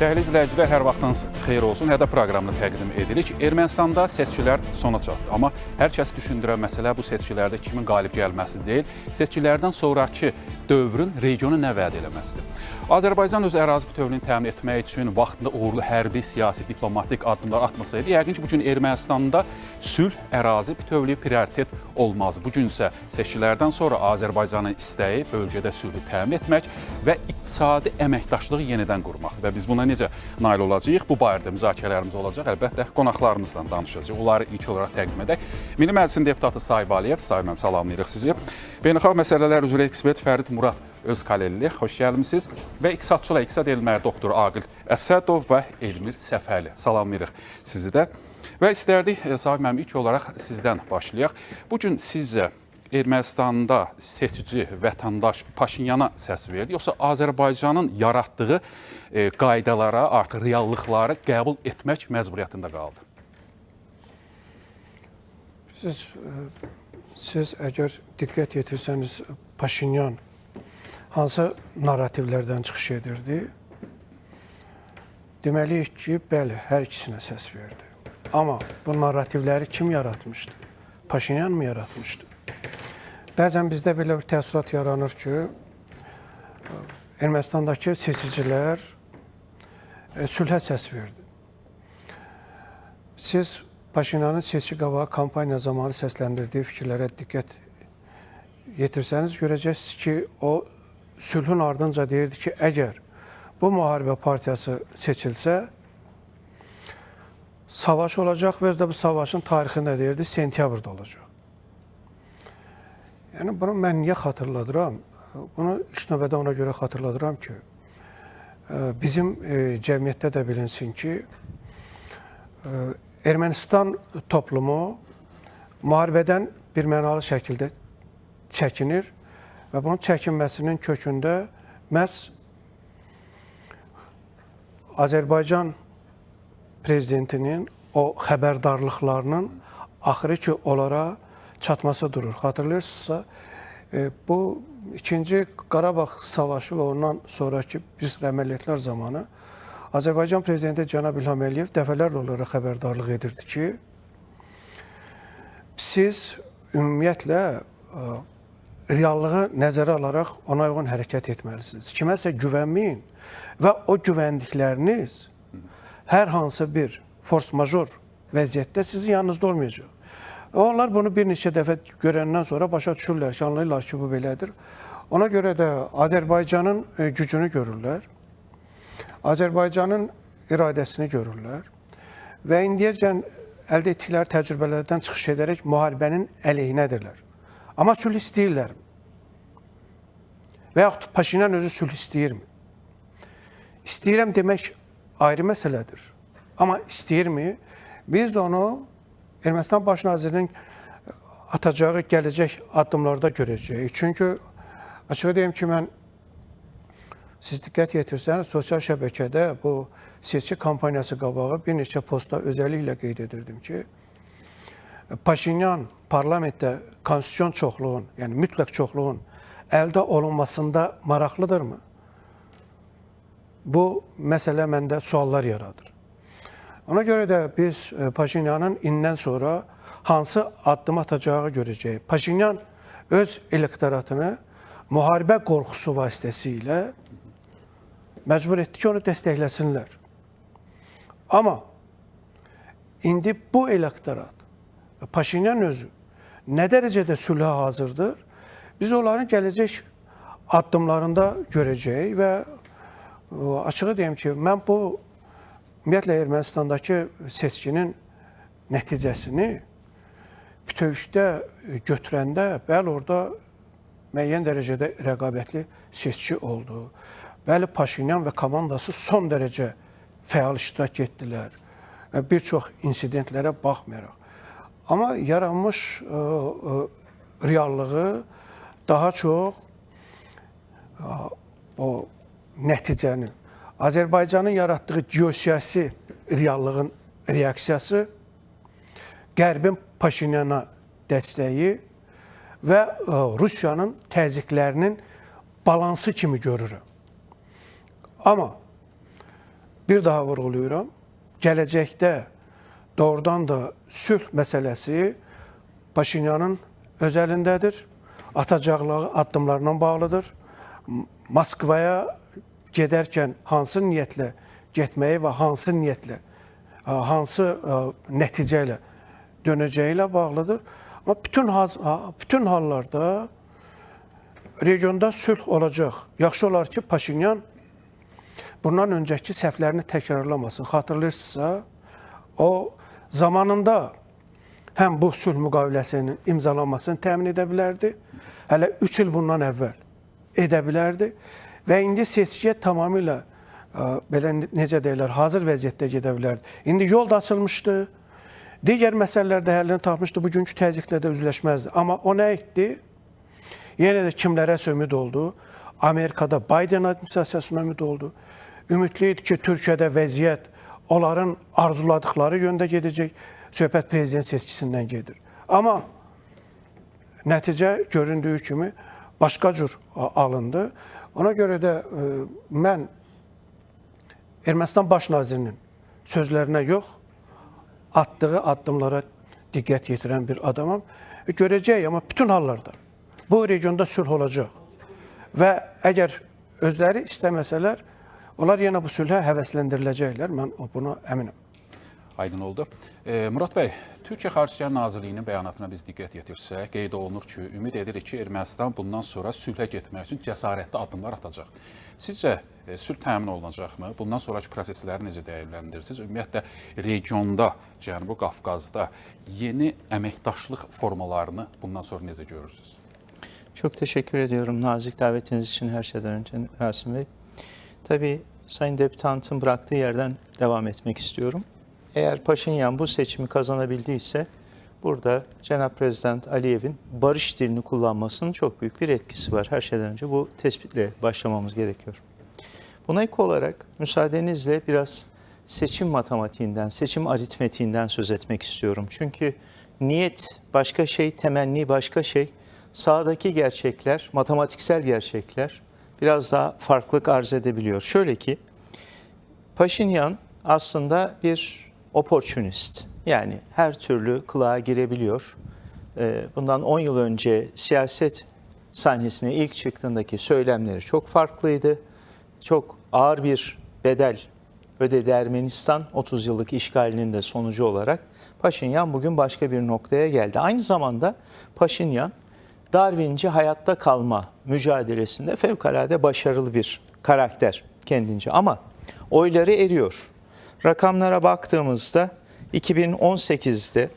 Dəyərli izləyicilər, hər vaxtınız xeyir olsun. Hədə proqramını təqdim edirik. Ermənistanda seçkilər sona çatdı. Amma hər kəsi düşündürən məsələ bu seçkilərdə kimin qalib gəlməsi deyil, seçkilərdən sonraki dövrün regionu nə vəd eləməsidir. Azərbaycan öz ərazi bütövlüyünü təmin etmək üçün vaxtında uğurlu hərbi, siyasi, diplomatik addımlar atmasaydı, yəqin ki, bugün Ermənistanda sülh, ərazi bütövlüyü prioritet olmaz. Bugün isə seçkilərdən sonra Azərbaycanın istəyi bölgədə sülhü təmin etmək və iqtisadi əməkdaşlığı yenidən qurmaqdır. Və biz buna necə nail olacağıq? Bu barədə müzakirələrimiz olacaq. Əlbəttə, qonaqlarımızla danışacağıq. Onları ilk olaraq təqdim edək. Milli Məclisin deputatı Sahib Aliyev, Sahib müəllim, salamlayırıq sizi. Beynəlxalq məsələlər üzrə ekspert Fərid Murad Özkaleli, xoş gəlmisiniz. Və iqtisadçılar, iqtisad elmləri doktor Aqil Əsədov və Elmir Səfəli. Salamlayırıq sizi də. Və istərdik, Sahib müəllim, ilk olaraq sizdən başlayaq. Bugün sizcə Ermənistanda seçici vətəndaş Paşinyana səs verdi, yoxsa Azərbaycanın yaratdığı qaydalara, artıq reallıqları qəbul etmək məcburiyyətində qaldı? Siz əgər diqqət yetirsəniz, Paşinyan hansı narrativlərdən çıxış edirdi? Deməliyik ki, bəli, hər ikisinə səs verdi. Amma bu narrativləri kim yaratmışdı? Paşinyan mı yaratmışdı? Bəzən bizdə belə bir təəssürat yaranır ki, Ermənistandakı seçicilər sülhə səs verdi. Siz Paşinyanın seçki qabağı kampaniya zamanı səsləndirdiyi fikirlərə diqqət yetirsəniz, görəcəksiniz ki, o sülhün ardınca deyirdi ki, əgər bu müharibə partiyası seçilsə, savaş olacaq və özdə bu savaşın tarixində deyirdi, sentyabrda olacaq. Yəni, bunu mən niyə xatırladıram? Bunu ilk növbədə ona görə xatırladıram ki, bizim cəmiyyətdə də bilinsin ki, Ermənistan toplumu müharibədən bir mənalı şəkildə çəkinir və bunun çəkinməsinin kökündə məhz Azərbaycan prezidentinin o xəbərdarlıqlarının axırı ki, onlara çatması durur. Xatırlayırsınızsa, bu ikinci Qarabağ savaşı və ondan sonraki bir sıra əməliyyatlar zamanı Azərbaycan prezidenti cənab İlham Əliyev dəfələrlə onlara xəbərdarlıq edirdi ki, siz ümumiyyətlə reallığı nəzərə alaraq ona uyğun hərəkət etməlisiniz. Kiməsə güvənməyin və o güvəndikləriniz hər hansı bir force major vəziyyətdə sizin yanınızda olmayacaq. Onlar bunu bir neçə dəfə görəndən sonra başa düşürlər ki, anlayırlar ki, bu belədir. Ona görə də Azərbaycanın gücünü görürlər, Azərbaycanın iradəsini görürlər və indiyəcən əldə etdikləri təcrübələrdən çıxış edərək müharibənin əleyhinədirlər. Amma sülh istəyirlər. Və yaxud Paşinyan özü sülh istəyirmi? İstəyirəm demək ayrı məsələdir. Amma istəyirmi? Biz onu Ermənistan baş nazirinin atacağı gələcək addımlarda görəcəyik. Çünki açığı deyim ki, mən siz diqqət yetirsəniz, sosial şəbəkədə bu seçki kampaniyası qabağı bir neçə postda özəlliklə qeyd edirdim ki, Paşinyan parlamentdə konstitusiyon çoxluğun, yəni mütləq çoxluğun əldə olunmasında maraqlıdırmı? Bu məsələ məndə suallar yaradır. Ona görə də biz Paşinyanın indən sonra hansı addım atacağı görəcəyik. Paşinyan öz elektoratını müharibə qorxusu vasitəsilə məcbur etdi ki, onu dəstəkləsinlər. Amma indi bu elektorat, Paşinyan özü nə dərəcədə sülhə hazırdır, biz onların gələcək addımlarında görəcəyik və açığı deyim ki, mən bu ümumiyyətlə Ermənistandakı seçkinin nəticəsini bütövlükdə götürəndə, bəli, orada müəyyən dərəcədə rəqabətli seçki oldu. Bəli, Paşinyan və komandası son dərəcə fəal iştirak etdilər. Bir çox insidentlərə baxmayaraq. Amma yaranmış reallığı daha çox o nəticənin, Azərbaycanın yaratdığı geosiyasi reallığın reaksiyası, Qərbin Paşinyana dəstəyi və Rusiyanın təzyiqlərinin balansı kimi görürəm. Amma bir daha vurğulayıram, gələcəkdə doğrudan da sülh məsələsi Paşinyanın öz əlindədir. Atacaqları addımlarla bağlıdır. Moskvaya gedərkən hansı niyyətlə getməyi və hansı niyyətlə, hansı nəticə ilə dönəcəyi ilə bağlıdır. Amma bütün hallarda regionda sülh olacaq. Yaxşı olar ki, Paşinyan bundan öncəki səhvlərini təkrarlamasın. Xatırlayırsınızsa, o zamanında həm bu sülh müqaviləsinin imzalanmasını təmin edə bilərdi, hələ 3 il bundan əvvəl edə bilərdi və indi seçkiyə tamamilə belə necə deyirlər, hazır vəziyyətdə gedə bilərdi. İndi yol da açılmışdı, digər məsələlərdə həllini tapmışdı, bugünkü təzyiqlə də üzləşməzdi. Amma o nə etdi? Yenə də kimlərə ümid oldu? Amerikada Biden administrasiyasına ümid oldu. Ümidli idi ki, Türkiyədə vəziyyət onların arzuladıkları yöndə gedəcək. Söhbət prezident seçkisindən gedir. Amma nəticə göründüyü kimi başqa cür alındı. Ona görə də mən Ermənistan baş nazirinin sözlərinə yox, atdığı addımlara diqqət yetirən bir adamam. Görəcəyik, amma bütün hallarda bu regionda sülh olacaq. Və əgər özləri istəməsələr, onlar yenə bu sülhə həvəsləndiriləcəklər. Mən buna əminəm. Aydın oldu. Murad bəy, Türkiyə Xarici Nazirliyinin bəyanatına biz diqqət yetirsək, qeyd olunur ki, ümid edirik ki, Ermənistan bundan sonra sülhə getmək üçün cəsarətli addımlar atacaq. Sizcə sülh təmin olunacaqmı? Bundan sonraki prosesləri necə dəyərləndirirsiniz? Ümumiyyətlə, regionda, Cənubi Qafqazda yeni əməkdaşlıq formalarını bundan sonra necə görürsünüz? Çok teşekkür ediyorum nazik davetiniz için her şeyden önce Rasim Bey. Tabii Sayın Deputant'ın bıraktığı yerden devam etmek istiyorum. Eğer Paşinyan bu seçimi kazanabildiyse burada Cenab-ı Prezident Aliyev'in barış dilini kullanmasının çok büyük bir etkisi var. Her şeyden önce bu tespitle başlamamız gerekiyor. Buna ek olarak müsaadenizle biraz seçim matematiğinden, seçim aritmetiğinden söz etmek istiyorum. Çünkü niyet başka şey, temenni başka şey. Sahadaki gerçekler, matematiksel gerçekler biraz daha farklılık arz edebiliyor. Şöyle ki, Paşinyan aslında bir opportunist. Yani her türlü kılığa girebiliyor. Bundan 10 yıl önce siyaset sahnesine ilk çıktığındaki söylemleri çok farklıydı. Çok ağır bir bedel ödedi Ermenistan 30 yıllık işgalinin de sonucu olarak. Paşinyan bugün başka bir noktaya geldi. Aynı zamanda Paşinyan Darwinci hayatta kalma mücadelesinde fevkalade başarılı bir karakter kendince ama oyları eriyor. Rakamlara baktığımızda 2018'de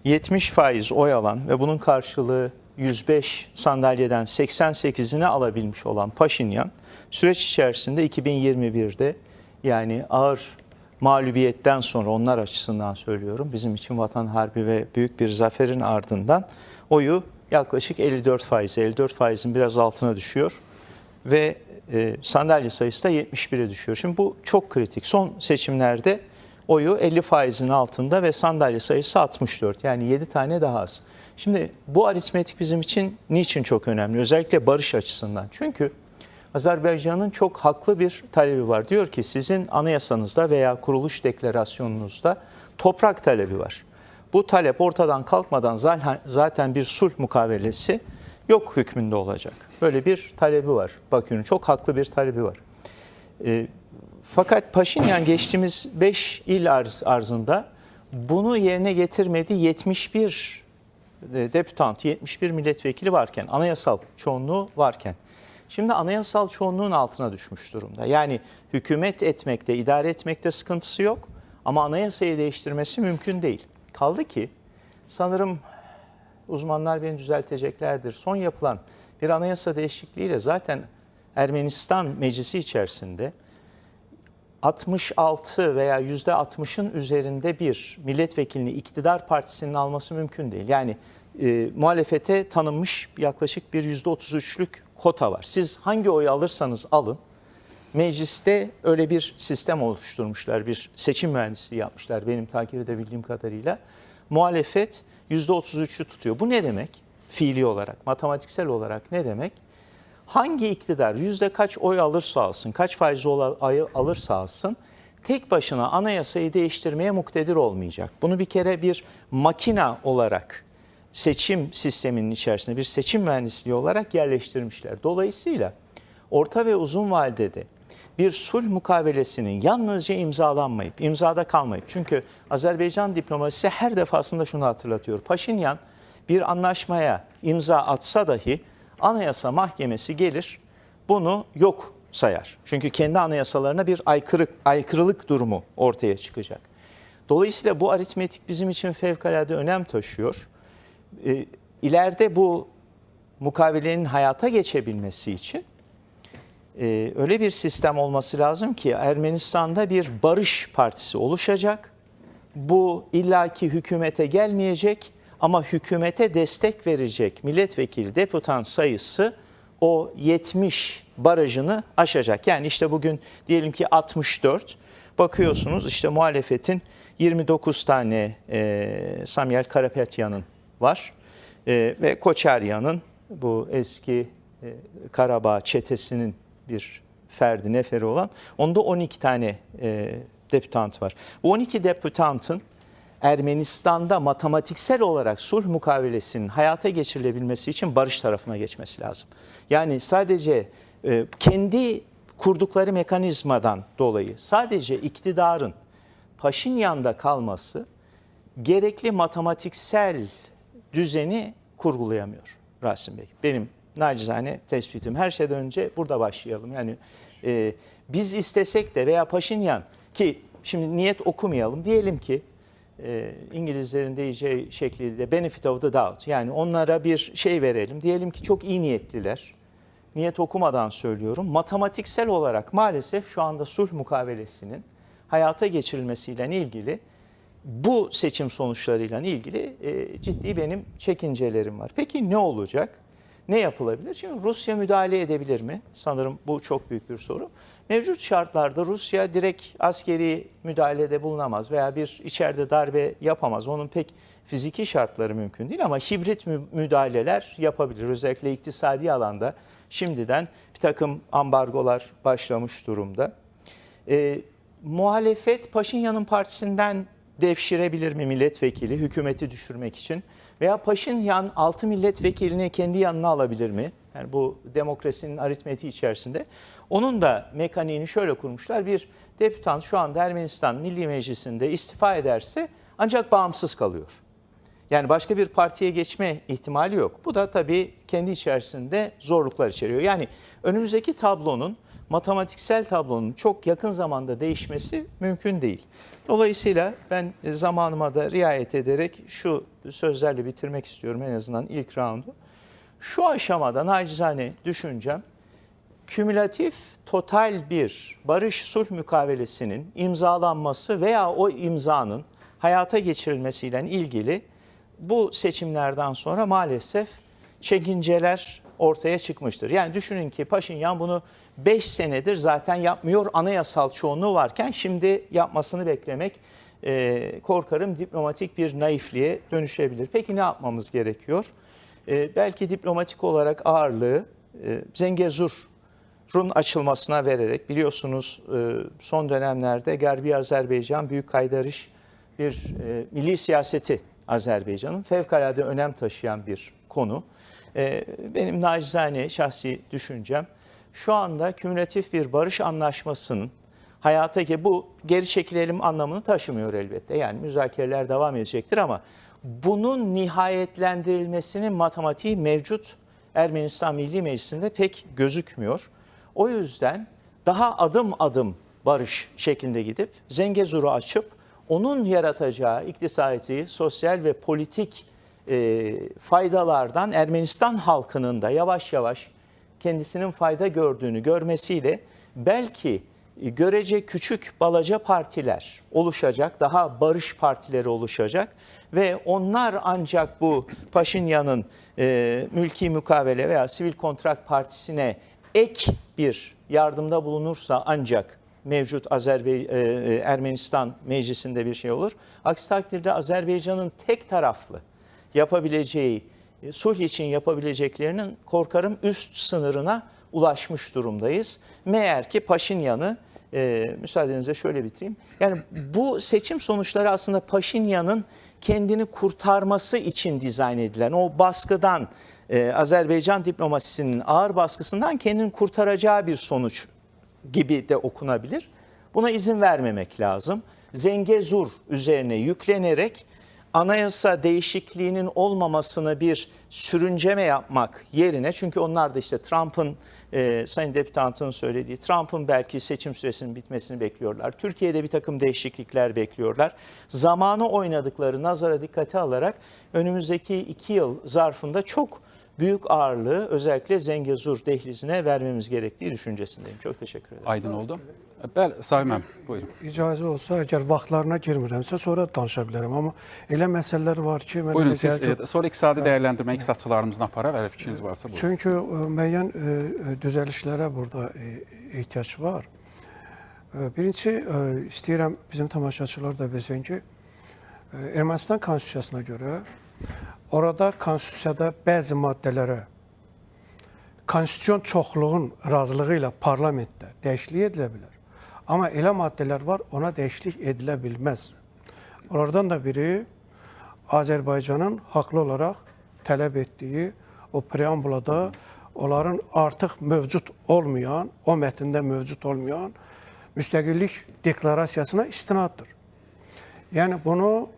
70% oy alan ve bunun karşılığı 105 sandalyeden 88'ini alabilmiş olan Paşinyan süreç içerisinde 2021'de yani ağır mağlubiyetten sonra onlar açısından söylüyorum bizim için vatan harbi ve büyük bir zaferin ardından oyu yaklaşık 54%'in biraz altına düşüyor ve sandalye sayısı da 71'e düşüyor. Şimdi bu çok kritik. Son seçimlerde oyu 50%'in altında ve sandalye sayısı 64. Yani 7 tane daha az. Şimdi bu aritmetik bizim için niçin çok önemli? Özellikle barış açısından. Çünkü Azerbaycan'ın çok haklı bir talebi var. Diyor ki sizin anayasanızda veya kuruluş deklarasyonunuzda toprak talebi var. Bu talep ortadan kalkmadan zaten bir sulh mukavelesi yok hükmünde olacak. Böyle bir talebi var. Bakü'nün çok haklı bir talebi var. Fakat Paşinyan geçtiğimiz 5 il arzında bunu yerine getirmedi. 71 deputant, 71 milletvekili varken, anayasal çoğunluğu varken. Şimdi anayasal çoğunluğun altına düşmüş durumda. Yani hükümet etmekte, idare etmekte sıkıntısı yok ama anayasayı değiştirmesi mümkün değil. Kaldı ki sanırım uzmanlar beni düzelteceklerdir. Son yapılan bir anayasa değişikliğiyle zaten Ermenistan meclisi içerisinde 66 veya %60'ın üzerinde bir milletvekilini iktidar partisinin alması mümkün değil. Yani muhalefete tanınmış yaklaşık bir %33'lük kota var. Siz hangi oyu alırsanız alın, mecliste öyle bir sistem oluşturmuşlar, bir seçim mühendisliği yapmışlar benim takip edebildiğim kadarıyla. Muhalefet %33'ü tutuyor. Bu ne demek? Fiili olarak, matematiksel olarak ne demek? Hangi iktidar yüzde kaç oy alırsa alsın, kaç faiz oy alırsa alsın tek başına anayasayı değiştirmeye muktedir olmayacak. Bunu bir kere bir makina olarak seçim sisteminin içerisinde bir seçim mühendisliği olarak yerleştirmişler. Dolayısıyla orta ve uzun vadede bir sulh mukavelesinin yalnızca imzalanmayıp, imzada kalmayıp, çünkü Azerbaycan diplomasisi her defasında şunu hatırlatıyor. Paşinyan bir anlaşmaya imza atsa dahi Anayasa Mahkemesi gelir, bunu yok sayar. Çünkü kendi anayasalarına bir aykırılık durumu ortaya çıkacak. Dolayısıyla bu aritmetik bizim için fevkalade önem taşıyor. İleride bu mukavelenin hayata geçebilmesi için öyle bir sistem olması lazım ki Ermenistan'da bir barış partisi oluşacak. Bu illaki hükümete gelmeyecek ama hükümete destek verecek milletvekili, deputan sayısı o 70 barajını aşacak. Yani işte bugün diyelim ki 64, bakıyorsunuz işte muhalefetin 29 tane Samuel Karapetyan'ın var ve Koçaryan'ın, bu eski Karabağ çetesinin bir ferdi, neferi olan, onda 12 tane deputant var. Bu 12 deputantın Ermenistan'da matematiksel olarak sulh mukavelesinin hayata geçirilebilmesi için barış tarafına geçmesi lazım. Yani sadece kendi kurdukları mekanizmadan dolayı sadece iktidarın Paşinyan'da kalması gerekli matematiksel düzeni kurgulayamıyor Rasim Bey. Benim nacizane tespitim. Her şeyden önce burada başlayalım. Yani biz istesek de veya Paşinyan, ki şimdi niyet okumayalım, diyelim ki İngilizlerin diyeceği şekliyle benefit of the doubt, yani onlara bir şey verelim. Diyelim ki çok iyi niyetliler. Niyet okumadan söylüyorum. Matematiksel olarak maalesef şu anda sulh mukavelesinin hayata geçirilmesiyle ilgili, bu seçim sonuçlarıyla ilgili ciddi benim çekincelerim var. Peki ne olacak? Ne yapılabilir? Şimdi Rusya müdahale edebilir mi? Sanırım bu çok büyük bir soru. Mevcut şartlarda Rusya direkt askeri müdahalede bulunamaz veya bir içeride darbe yapamaz. Onun pek fiziki şartları mümkün değil ama hibrit müdahaleler yapabilir. Özellikle iktisadi alanda şimdiden bir takım ambargolar başlamış durumda. Muhalefet Paşinyan'ın partisinden devşirebilir mi milletvekili hükümeti düşürmek için? Veya Paşinyan 6 milletvekilini kendi yanına alabilir mi? Yani bu demokrasinin aritmetiği içerisinde. Onun da mekaniğini şöyle kurmuşlar. Bir deputant şu anda Ermenistan Milli Meclisi'nde istifa ederse ancak bağımsız kalıyor. Yani başka bir partiye geçme ihtimali yok. Bu da tabii kendi içerisinde zorluklar içeriyor. Yani önümüzdeki tablonun, matematiksel tablonun çok yakın zamanda değişmesi mümkün değil. Dolayısıyla ben zamanıma da riayet ederek şu sözlerle bitirmek istiyorum en azından ilk raundu. Şu aşamada nacizane düşüncem, kümülatif total bir barış sulh mukavelesinin imzalanması veya o imzanın hayata geçirilmesiyle ilgili bu seçimlerden sonra maalesef çekinceler ortaya çıkmıştır. Yani düşünün ki Paşinyan bunu 5 senedir zaten yapmıyor, anayasal çoğunluğu varken şimdi yapmasını beklemek korkarım diplomatik bir naifliğe dönüşebilir. Peki ne yapmamız gerekiyor? Belki diplomatik olarak ağırlığı Zengezur'un açılmasına vererek, biliyorsunuz son dönemlerde Garbi Azerbaycan Büyük Kaydarış bir milli siyaseti Azerbaycan'ın fevkalade önem taşıyan bir konu. Benim nacizane şahsi düşüncem, şu anda kümülatif bir barış anlaşmasının hayata bu geri çekilelim anlamını taşımıyor elbette. Yani müzakereler devam edecektir ama bunun nihayetlendirilmesinin matematiği mevcut Ermenistan Milli Meclisi'nde pek gözükmüyor. O yüzden daha adım adım barış şeklinde gidip Zengezur'u açıp onun yaratacağı iktisadi, sosyal ve politik faydalardan Ermenistan halkının da yavaş yavaş kendisinin fayda gördüğünü görmesiyle belki görece küçük balaca partiler oluşacak, daha barış partileri oluşacak ve onlar ancak bu Paşinyan'ın mülki mukavele veya sivil kontrak partisine ek bir yardımda bulunursa ancak mevcut Ermenistan meclisinde bir şey olur. Aksi takdirde Azerbaycan'ın tek taraflı yapabileceği, sulh için yapabileceklerinin korkarım üst sınırına ulaşmış durumdayız. Meğer ki Paşinyan'ı müsaadenizle şöyle bitireyim. Yani bu seçim sonuçları aslında Paşinyan'ın kendini kurtarması için dizayn edilen, o baskıdan, Azerbaycan diplomasisinin ağır baskısından kendini kurtaracağı bir sonuç gibi de okunabilir. Buna izin vermemek lazım. Zengezur üzerine yüklenerek anayasa değişikliğinin olmamasını bir sürünceme yapmak yerine, çünkü onlar da işte Trump'ın, Sayın Deputat'ın söylediği, Trump'ın belki seçim süresinin bitmesini bekliyorlar. Türkiye'de bir takım değişiklikler bekliyorlar. Zamanı oynadıkları nazara dikkate alarak önümüzdeki 2 yıl zarfında çok büyük ağırlığı özellikle Zengezur dehlizine vermemiz gerektiği düşüncesindeyim. Çok teşekkür ederim. Aydın oldu. Bəli, Sami müəllim, buyurun. İcazə olsa, əgər vaxtlarına girmirəmsə, sonra danışa bilərəm. Amma elə məsələlər var ki, mən Buyurun, elə siz gəlir ki, sonra iqtisadi dəyərləndirmə iqtisadçılarımızın aparar, əgər fikriniz varsa buyurun. çünki müəyyən düzəlişlərə burada ehtiyac var. Birincisi, istəyirəm bizim tamaşaçılar da bilsin ki, Ermənistan konstitusiyasına görə orada konstitusiyada bəzi maddələrə konstitusiyon çoxluğun razılığı ilə parlamentdə dəyişiklik edilə bilər. Amma elə maddələr var, ona dəyişiklik edilə bilməz. Onlardan da biri Azərbaycanın haqlı olaraq tələb etdiyi o preambulada onların artıq mövcud olmayan, o mətndə mövcud olmayan müstəqillik deklarasiyasına istinaddır. Yəni bunu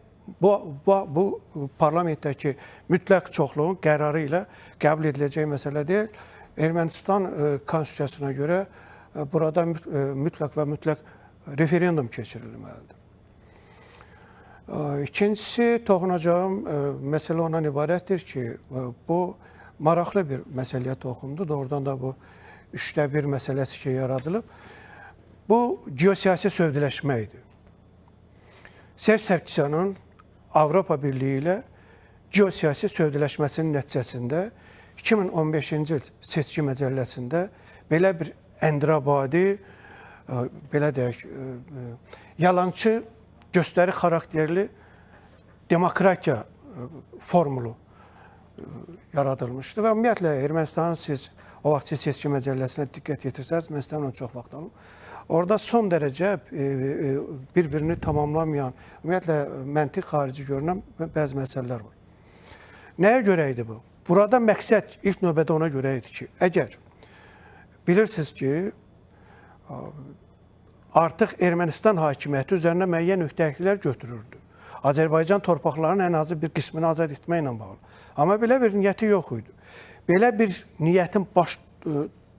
bu parlamentdəki mütləq çoxluğun qərarı ilə qəbul ediləcək məsələ deyil. Ermənistan konstitusiyasına görə burada mütləq və mütləq referendum keçirilməlidir. İkincisi, toxunacağım məsələ ondan ibarətdir ki, bu maraqlı bir məsələyə toxundu. Doğrudan da bu 1/3 məsələsi ki, yaradılıb. Bu, geosiyasi sövdələşmə idi. Serj Sarkisyanın Avropa Birliyi ilə geosiyasi sövdələşməsinin nəticəsində 2015-ci il seçki məcəlləsində belə bir əndirabadi, belə deyək, yalançı, göstəri xarakterli demokratiya formulu yaradılmışdı və ümumiyyətlə Ermənistanın siz o vaxtki seçki məcəlləsinə diqqət yetirsəniz, mən istəmirəm çox vaxt alım. Orada son dərəcə bir-birini tamamlamayan, ümumiyyətlə məntiq xarici görünən bəzi məsələlər var. Nəyə görə idi bu? Burada məqsəd ilk növbədə ona görə idi ki, əgər bilirsiniz ki, artıq Ermənistan hakimiyyəti üzərinə müəyyən öhdəliklər götürürdü. Azərbaycan torpaqlarının ən azı bir qismini azad etməklə bağlı. Amma belə bir niyyəti yox idi. Belə bir niyyətin baş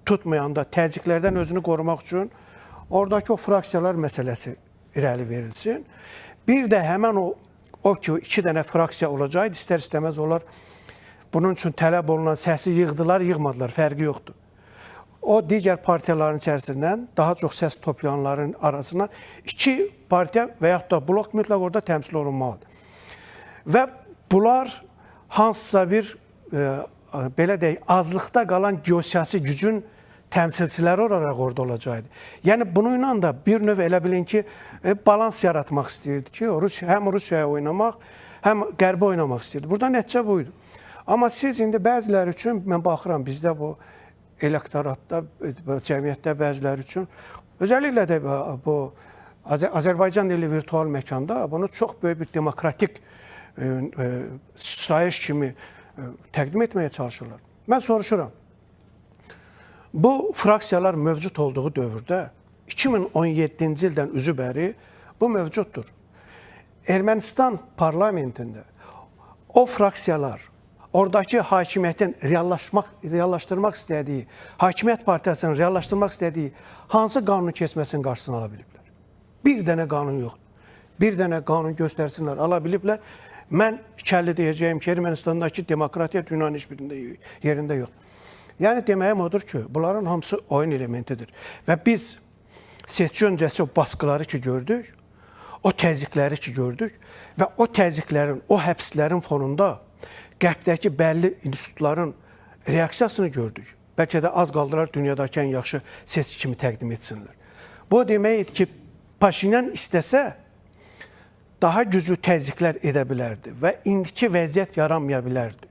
tutmayanda təzyiqlərdən özünü qorumaq üçün oradakı o fraksiyalar məsələsi irəli verilsin. Bir də həmən o ki, 2 dənə fraksiya olacaqdı, istər-istəməz onlar bunun üçün tələb olunan səsi yığdılar, yığmadılar, fərqi yoxdur. O digər partiyaların içərisindən daha çox səs toplayanların arasından 2 partiya və yaxud da blok mütləq orada təmsil olunmalıdır. Və bunlar hansısa bir, belə deyək, azlıqda qalan geosiyasi gücün təmsilçiləri olaraq orada olacaqdı. Yəni, bununla da bir növ elə bilin ki, balans yaratmaq istəyirdi ki, həm Rusiyaya oynamaq, həm Qərbə oynamaq istəyirdi. Burada nəticə buydu. Amma siz indi bəziləri üçün, mən baxıram, bizdə bu elektoratda, cəmiyyətdə bəziləri üçün, özəlliklə də bu Azərbaycan dili virtual məkanda bunu çox böyük bir demokratik sıçrayış kimi təqdim etməyə çalışırlar. Mən soruşuram, bu fraksiyalar mövcud olduğu dövrdə 2017-ci ildən üzü bəri bu mövcuddur. Ermənistan parlamentində o fraksiyalar oradakı hakimiyyətin reallaşdırmaq istədiyi, hakimiyyət partiyasının reallaşdırmaq istədiyi hansı qanunu keçməsinin qarşısını ala biliblər? Bir dənə qanun yoxdur. Bir dənə qanun göstərsinlər, ala biliblər. Mən fikirli deyəcəyim ki, Ermənistandakı demokratiya dünyanın heç birində yerində yoxdur. Yəni, deməyim odur ki, bunların hamısı oyun elementidir. Və biz seçki öncəsi o baskıları ki gördük, o təzyiqləri ki gördük və o təzyiqlərin, o həbslərin fonunda Qərbdəki bəlli institutların reaksiyasını gördük. Bəlkə də az qaldılar dünyadakı ən yaxşı seçki kimi təqdim etsinlər. Bu deməkdir ki, Paşinyan istəsə daha güclü təzyiqlər edə bilərdi və indiki vəziyyət yaranmaya bilərdi.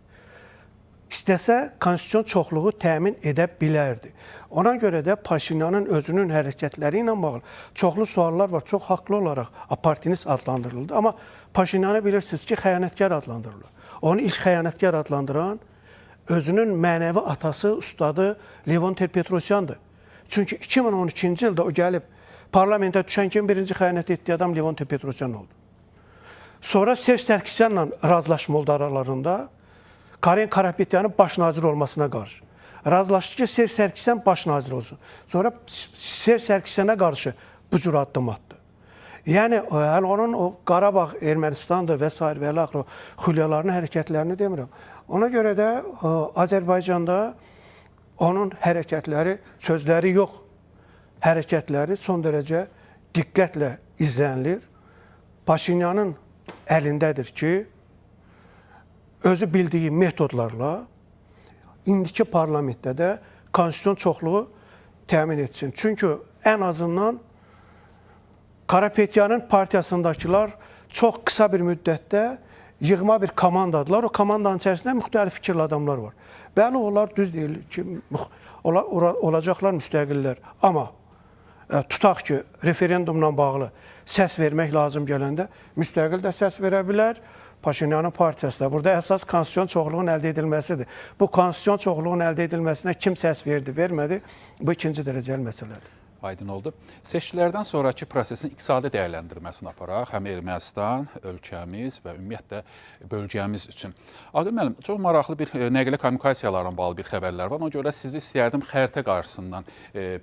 istəsə konstitusion çoxluğu təmin edə bilərdi. Ona görə də Paşinyanın özünün hərəkətləri ilə bağlı çoxlu suallar var. Çox haqlı olaraq apartinist adlandırıldı. Amma Paşinyanı bilirsiniz ki, xəyanətkar adlandırılır. Onu ilk xəyanətkar adlandıran özünün mənəvi atası, ustadı Levon Ter-Petrosyandır. Çünki 2012-ci ildə o gəlib parlamentə düşən kimi birinci xəyanət etdiyi adam Levon Ter-Petrosyan oldu. Sonra Serj Sərkisyanla razılaşma oldu aralarında. Karen Karapetyanın baş nazir olmasına qarşı. Razılaşdı ki, Serj Sərkisyan baş nazir olsun. Sonra Serj Sərkisyana qarşı bu cür addım atdı. Yəni, onun o Qarabağ, Ermənistandır və s. və l. xülyalarının hərəkətlərini demirəm. Ona görə də Azərbaycanda onun hərəkətləri, sözləri yox, hərəkətləri son dərəcə diqqətlə izlənilir. Paşinyanın əlindədir ki, özü bildiyi metodlarla indiki parlamentdə də konstitusion çoxluğu təmin etsin. Çünki ən azından Karapetyanın partiyasındakılar çox qısa bir müddətdə yığma bir komandadılar. O komandanın içərisində müxtəlif fikirli adamlar var. Bəli, onlar düz deyil ki, olacaqlar müstəqillər. Amma tutaq ki, referendumla bağlı səs vermək lazım gələndə müstəqil də səs verə bilər. Paşinyanın partiyası da. Burada əsas konstitusion çoxluğun əldə edilməsidir. Bu konstitusion çoxluğun əldə edilməsinə kim səs verdi, vermədi? Bu ikinci dərəcəli məsələdir. Aydın oldu. Seçkilərdən sonraki prosesin iqtisadi dəyərləndirməsini aparaq, həm Ermənistan, ölkəmiz və ümumiyyətlə bölgəmiz üçün. Aqil müəllim, çox maraqlı bir nəqliyyat kommunikasiyalarla bağlı bir xəbərlər var. Ona görə sizi istəyərdim xəritə qarşısından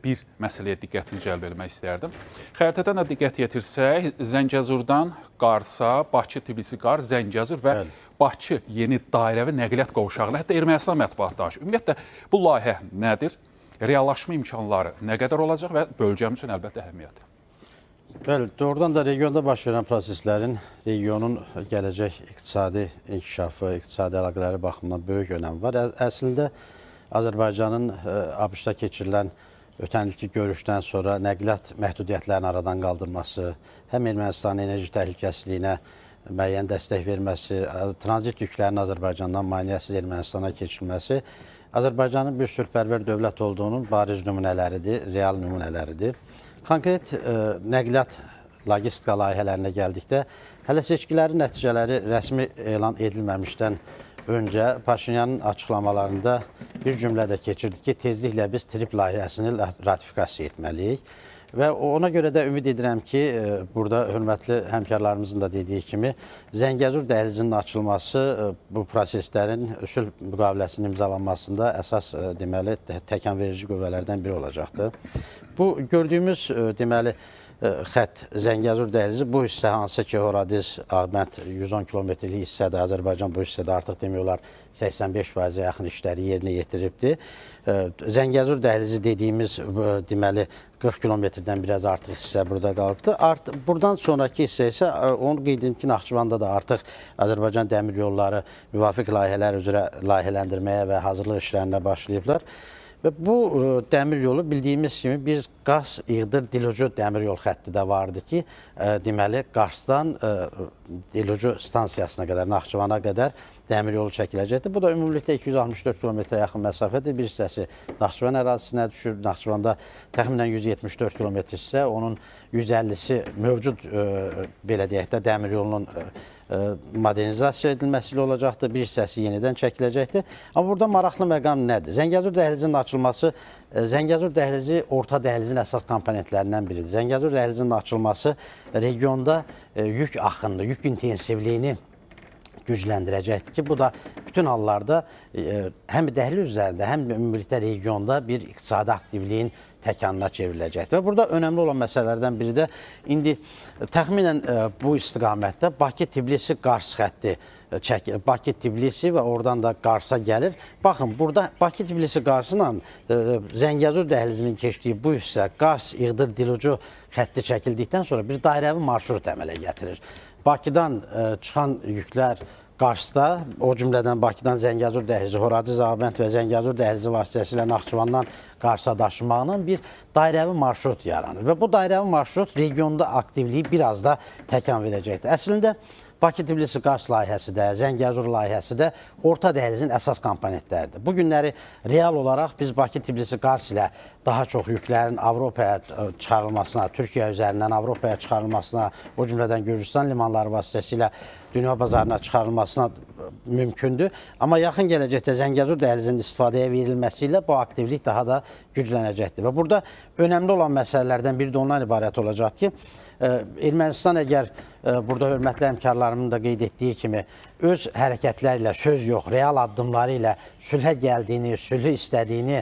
bir məsələyə diqqətini cəlb etmək istərdim. Xəritədən də diqqət yetirsək, Zəngəzurdan Qarsa, Bakı, Tbilisi, Qars, Zəngəzur və Bakı yeni dairəvi nəqliyyat qovşağına, hətta Ermənistan mətbuat daşı. Ümumiyyətlə bu layihə nədir? Reallaşma imkanları nə qədər olacaq və bölgəmiz üçün əlbəttə əhəmiyyəti? Bəli, doğrudan da regionda baş verən proseslərin regionun gələcək iqtisadi inkişafı, iqtisadi əlaqələri baxımından böyük önəmi var. Əslində Azərbaycanın ABŞ-da keçirilən ötən ilki görüşdən sonra nəqliyyat məhdudiyyətlərinin aradan qaldırması, həm Ermənistanın enerji təhlükəsizliyinə müəyyən dəstək verməsi, tranzit yüklərin Azərbaycandan maneəsiz Ermənistana keçirilməsi Azərbaycanın bir sülhpərvər dövlət olduğunun bariz nümunələridir, real nümunələridir. Konkret nəqliyyat logistika layihələrinə gəldikdə, hələ seçkilərin nəticələri rəsmi elan edilməmişdən öncə Paşinyanın açıqlamalarında bir cümlədə keçirdi ki, tezliklə biz TRIP layihəsini ratifikasiya etməliyik. Və ona görə də ümid edirəm ki, burada hörmətli həmkarlarımızın da dediyi kimi, Zəngəzur dəhlizinin açılması bu proseslərin sülh müqaviləsinin imzalanmasında əsas deməli təkanverici qüvvələrdən biri olacaqdır. Bu gördüyümüz deməli xətt Zəngəzur dəhlizi bu hissə hansı ki, Horadiz-Ağbənd 110 kilometrlik hissədə, Azərbaycan bu hissədə artıq demək olar 85%-ə yaxın işləri yerinə yetiribdir. Zəngəzur dəhlizi dediyimiz deməli 40 kilometrdən biraz artıq hissə burada qalıbdır. Buradan sonraki hissə isə onu qeyd edim ki, Naxçıvanda da artıq Azərbaycan Dəmir Yolları müvafiq layihələr üzrə layihələndirməyə və hazırlıq işlərinə başlayıblar. Və bu dəmir yolu bildiyimiz kimi bir Qars İğdır Dilucu dəmir yol xətti də vardı ki, deməli Qarsdan Dilucu stansiyasına qədər, Naxçıvana qədər dəmir yolu çəkiləcəkdir. Bu da ümumilikdə 264 kilometrə yaxın məsafədir. Bir hissəsi Naxçıvan ərazisinə düşür. Naxçıvanda təxminən 174 kilometr hissə, onun 150-si mövcud belə deyək də dəmir yolunun modernizasiya edilməsi ilə olacaqdır, bir hissəsi yenidən çəkiləcəkdir. Amma burada maraqlı məqam nədir? Zəngəzur dəhlizinin açılması, Zəngəzur dəhlizi orta dəhlizin əsas komponentlərindən biridir. Zəngəzur dəhlizinin açılması regionda yük axınını, yük intensivliyini gücləndirəcəkdir ki, bu da bütün hallarda həm dəhliz üzərində, həm ümumilikdə regionda bir iqtisadi aktivliyin təkanına çevriləcəkdir. Və burada önəmli olan məsələlərdən biri də indi təxminən bu istiqamətdə Bakı-Tbilisi-Qars xətti çəkilir. Bakı-Tbilisi və oradan da Qarsa gəlir. Baxın, burada Bakı-Tbilisi-Qarsla Zəngəzur dəhlizinin keçdiyi bu hissə Qars-İğdır Dilucu xətti çəkildikdən sonra bir dairəvi marşrut əmələ gətirir. Bakıdan çıxan yüklər Qarsda, o cümlədən Bakıdan Zəngəzur dəhlizi, Horadiz-Ağbənd və Zəngəzur dəhlizi vasitəsilə Naxçıvandan Qarsa daşımaqla bir dairəvi marşrut yaranır. Və bu dairəvi marşrut regionda aktivliyi biraz da təkan verəcəkdir. Əslində, Bakı-Tbilisi-Qars layihəsi də, Zəngəzur layihəsi də orta dəhlizin əsas komponentləridir. Bu günləri real olaraq biz Bakı-Tbilisi-Qars ilə daha çox yüklərin Avropaya çıxarılmasına, Türkiyə üzərindən Avropaya çıxarılmasına, o cümlədən Gürcüstan limanları vasitəsilə dünya bazarına çıxarılmasına mümkündür. Amma yaxın gələcəkdə Zəngəzur dəhlizinin istifadəyə verilməsi ilə bu aktivlik daha da güclənəcəkdir. Və burada önəmli olan məsələlərdən biri də ondan ibarət olacaq ki, Ermənistan əgər burada hörmətli həmkarlarımın da qeyd etdiyi kimi öz hərəkətlərlə, söz yox, real addımları ilə sülhə gəldiyini, sülhü istədiyini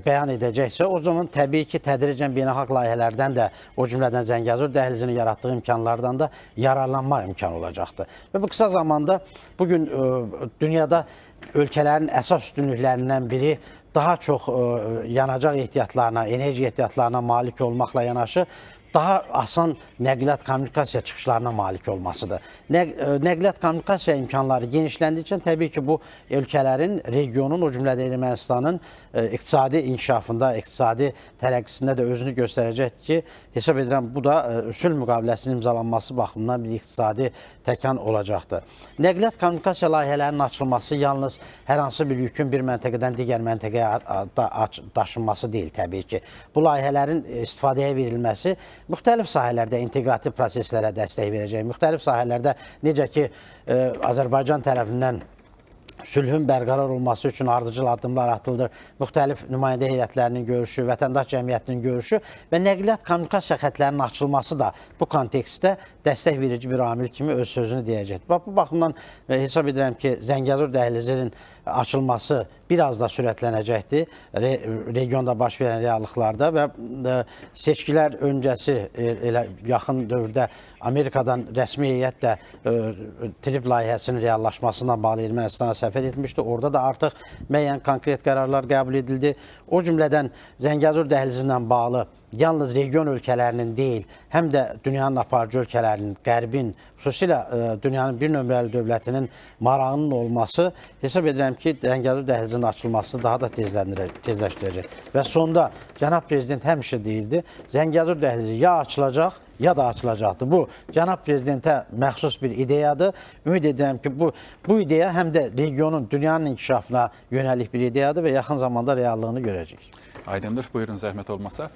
bəyan edəcəksə, o zaman təbii ki, tədricən beynəlxalq layihələrdən də, o cümlədən Zəngəzur dəhlizinin yaratdığı imkanlardan da yararlanma imkanı olacaqdır. Və bu qısa zamanda bugün dünyada ölkələrin əsas üstünlüklərindən biri daha çox yanacaq ehtiyatlarına, enerji ehtiyatlarına malik olmaqla yanaşı, daha asan nəqliyyat kommunikasiya çıxışlarına malik olmasıdır. Nəqliyyat kommunikasiya imkanları genişləndikcə təbii ki, bu ölkələrin, regionun, o cümlədə Ermənistanın iqtisadi inkişafında, iqtisadi tərəqqisində də özünü göstərəcəkdir ki, hesab edirəm, bu da sülh müqaviləsinin imzalanması baxımından bir iqtisadi təkan olacaqdır. Nəqliyyat kommunikasiya layihələrinin açılması yalnız hər hansı bir yükün bir məntəqədən digər məntəqəyə daşınması deyil təbii ki. Bu layihələrin istifadəyə verilməsi müxtəlif sahələrdə inteqrativ proseslərə dəstək verəcək. Müxtəlif sahələrdə necə ki, Azərbaycan tərəfindən sülhün bərqərar olması üçün ardıcıl addımlar atılır, müxtəlif nümayəndə heyətlərinin görüşü, vətəndaş cəmiyyətinin görüşü və nəqliyyat kommunikasiya xətlərinin açılması da bu kontekstdə dəstək verici bir amil kimi öz sözünü deyəcək. Bu baxımdan hesab edirəm ki, Zəngəzur dəhlizinin açılması biraz da sürətlənəcəkdir regionda baş verən reallıqlarda və seçkilər öncəsi elə yaxın dövrdə Amerikadan rəsmi heyət də TRIP layihəsinin reallaşmasına bağlı Ermənistana səfər etmişdi. Orada da artıq müəyyən konkret qərarlar qəbul edildi. O cümlədən Zəngəzur dəhlizi ilə bağlı yalnız region ölkələrinin deyil, həm də dünyanın aparıcı ölkələrinin, qərbin, xüsusilə dünyanın bir nömrəli dövlətinin marağının olması hesab edirəm ki, Zəngəzur dəhlizinin açılması daha da tezləşdirəcək. Və sonda cənab prezident həmişə deyirdi, Zəngəzur dəhlizi ya açılacaq, ya da açılacaqdır. Bu, cənab prezidentə məxsus bir ideyadır. Ümid edirəm ki, bu ideya həm də regionun, dünyanın inkişafına yönəlik bir ideyadır və yaxın zamanda reallığını görəcək. Aydındır, buyurun zəhmət olmasa.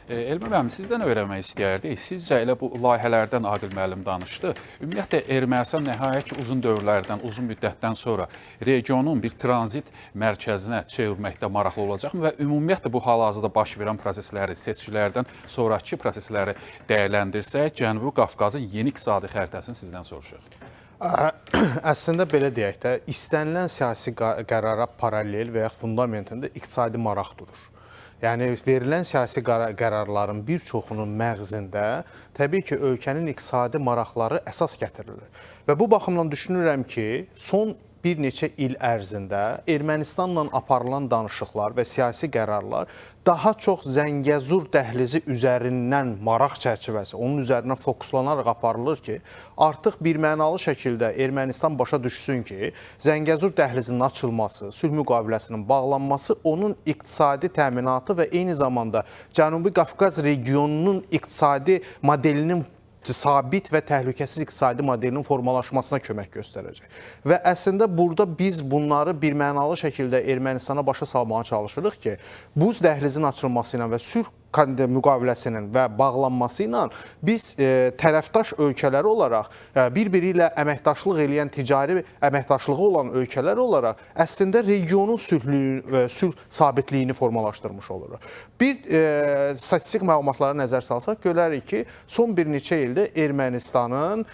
Elmi müəllim, sizdən öyrənmək istəyərdik. Sizcə elə bu layihələrdən Aqil müəllim danışdı. Ümumiyyətlə, Ermənistan nəhayət ki, uzun dövrlərdən, uzun müddətdən sonra regionun bir tranzit mərkəzinə çevirməkdə maraqlı olacaqmı və ümumiyyətlə bu hal-hazırda baş verən prosesləri, seçkilərdən sonraki prosesləri dəyərləndirsək, Cənubi Qafqazın yeni iqtisadi xəritəsini sizdən soruşuruq. Əslində belə deyək də, istənilən siyasi qərara paralel və ya fundamentində iqtisadi maraq durur. Yəni, verilən siyasi qərarların bir çoxunun məğzində təbii ki, ölkənin iqtisadi maraqları əsas gətirilir. Və bu baxımdan düşünürəm ki, son bir neçə il ərzində Ermənistanla aparılan danışıqlar və siyasi qərarlar daha çox Zəngəzur dəhlizi üzərindən maraq çərçivəsi, onun üzərinə fokuslanaraq aparılır ki, artıq birmənalı şəkildə Ermənistan başa düşsün ki, Zəngəzur dəhlizinin açılması, sülh müqaviləsinin bağlanması onun iqtisadi təminatı və eyni zamanda Cənubi Qafqaz regionunun iqtisadi modelinin sabit və təhlükəsiz iqtisadi modelinin formalaşmasına kömək göstərəcək. Və əslində burada biz bunları birmənalı şəkildə Ermənistana başa salmağa çalışırıq ki, bu dəhlizin açılması ilə və sülh müqaviləsinin və bağlanması ilə biz tərəfdaş ölkələri olaraq bir-biri ilə əməkdaşlıq eləyən ticari əməkdaşlığı olan ölkələr olaraq əslində regionun sülh sabitliyini formalaşdırmış oluruq. Bir statistik məlumatlara nəzər salsaq görərik ki, son bir neçə ildə Ermənistanın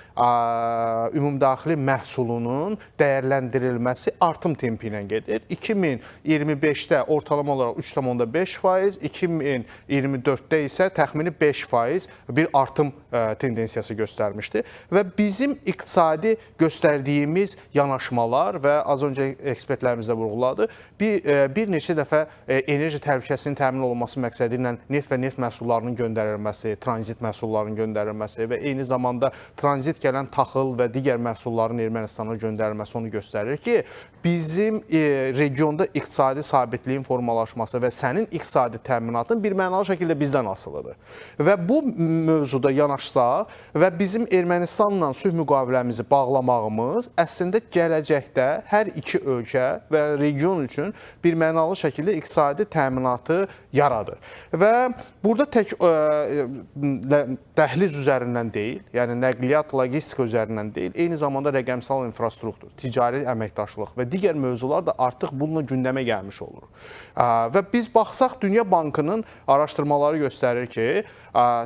ümumdaxili məhsulunun dəyərləndirilməsi artım tempi ilə gedir. 2025-də ortalama olaraq 3,5%, 2024-də isə təxmini 5% bir artım tendensiyası göstərmişdi. Və bizim iqtisadi göstərdiyimiz yanaşmalar və az öncə ekspertlərimiz də vurğuladı, bir neçə dəfə enerji təhlükəsinin təmin olunması məqsədi ilə neft və neft məhsullarının göndərilməsi, tranzit məhsullarının göndərilməsi və eyni zamanda tranzit gələn taxıl və digər məhsulların Ermənistana göndərilməsi onu göstərir ki, bizim regionda iqtisadi sabitliyin formalaşması və sənin iqtisadi təminatın birmənalı şəkildə bizdən asılıdır. Və bu mövzuda yanaşsaq və bizim Ermənistanla sülh müqaviləmizi bağlamağımız əslində gələcəkdə hər iki ölkə və region üçün bir mənalı şəkildə iqtisadi təminatı yaradır. Və burada tək dəhliz üzərindən deyil, yəni nəqliyyat, logistika üzərindən deyil, eyni zamanda rəqəmsal infrastruktur, ticari əməkdaşlıq və digər mövzular da artıq bununla gündəmə gəlmiş olur. Və biz baxsaq, Dünya Bankının araşdırmaları göstərir ki,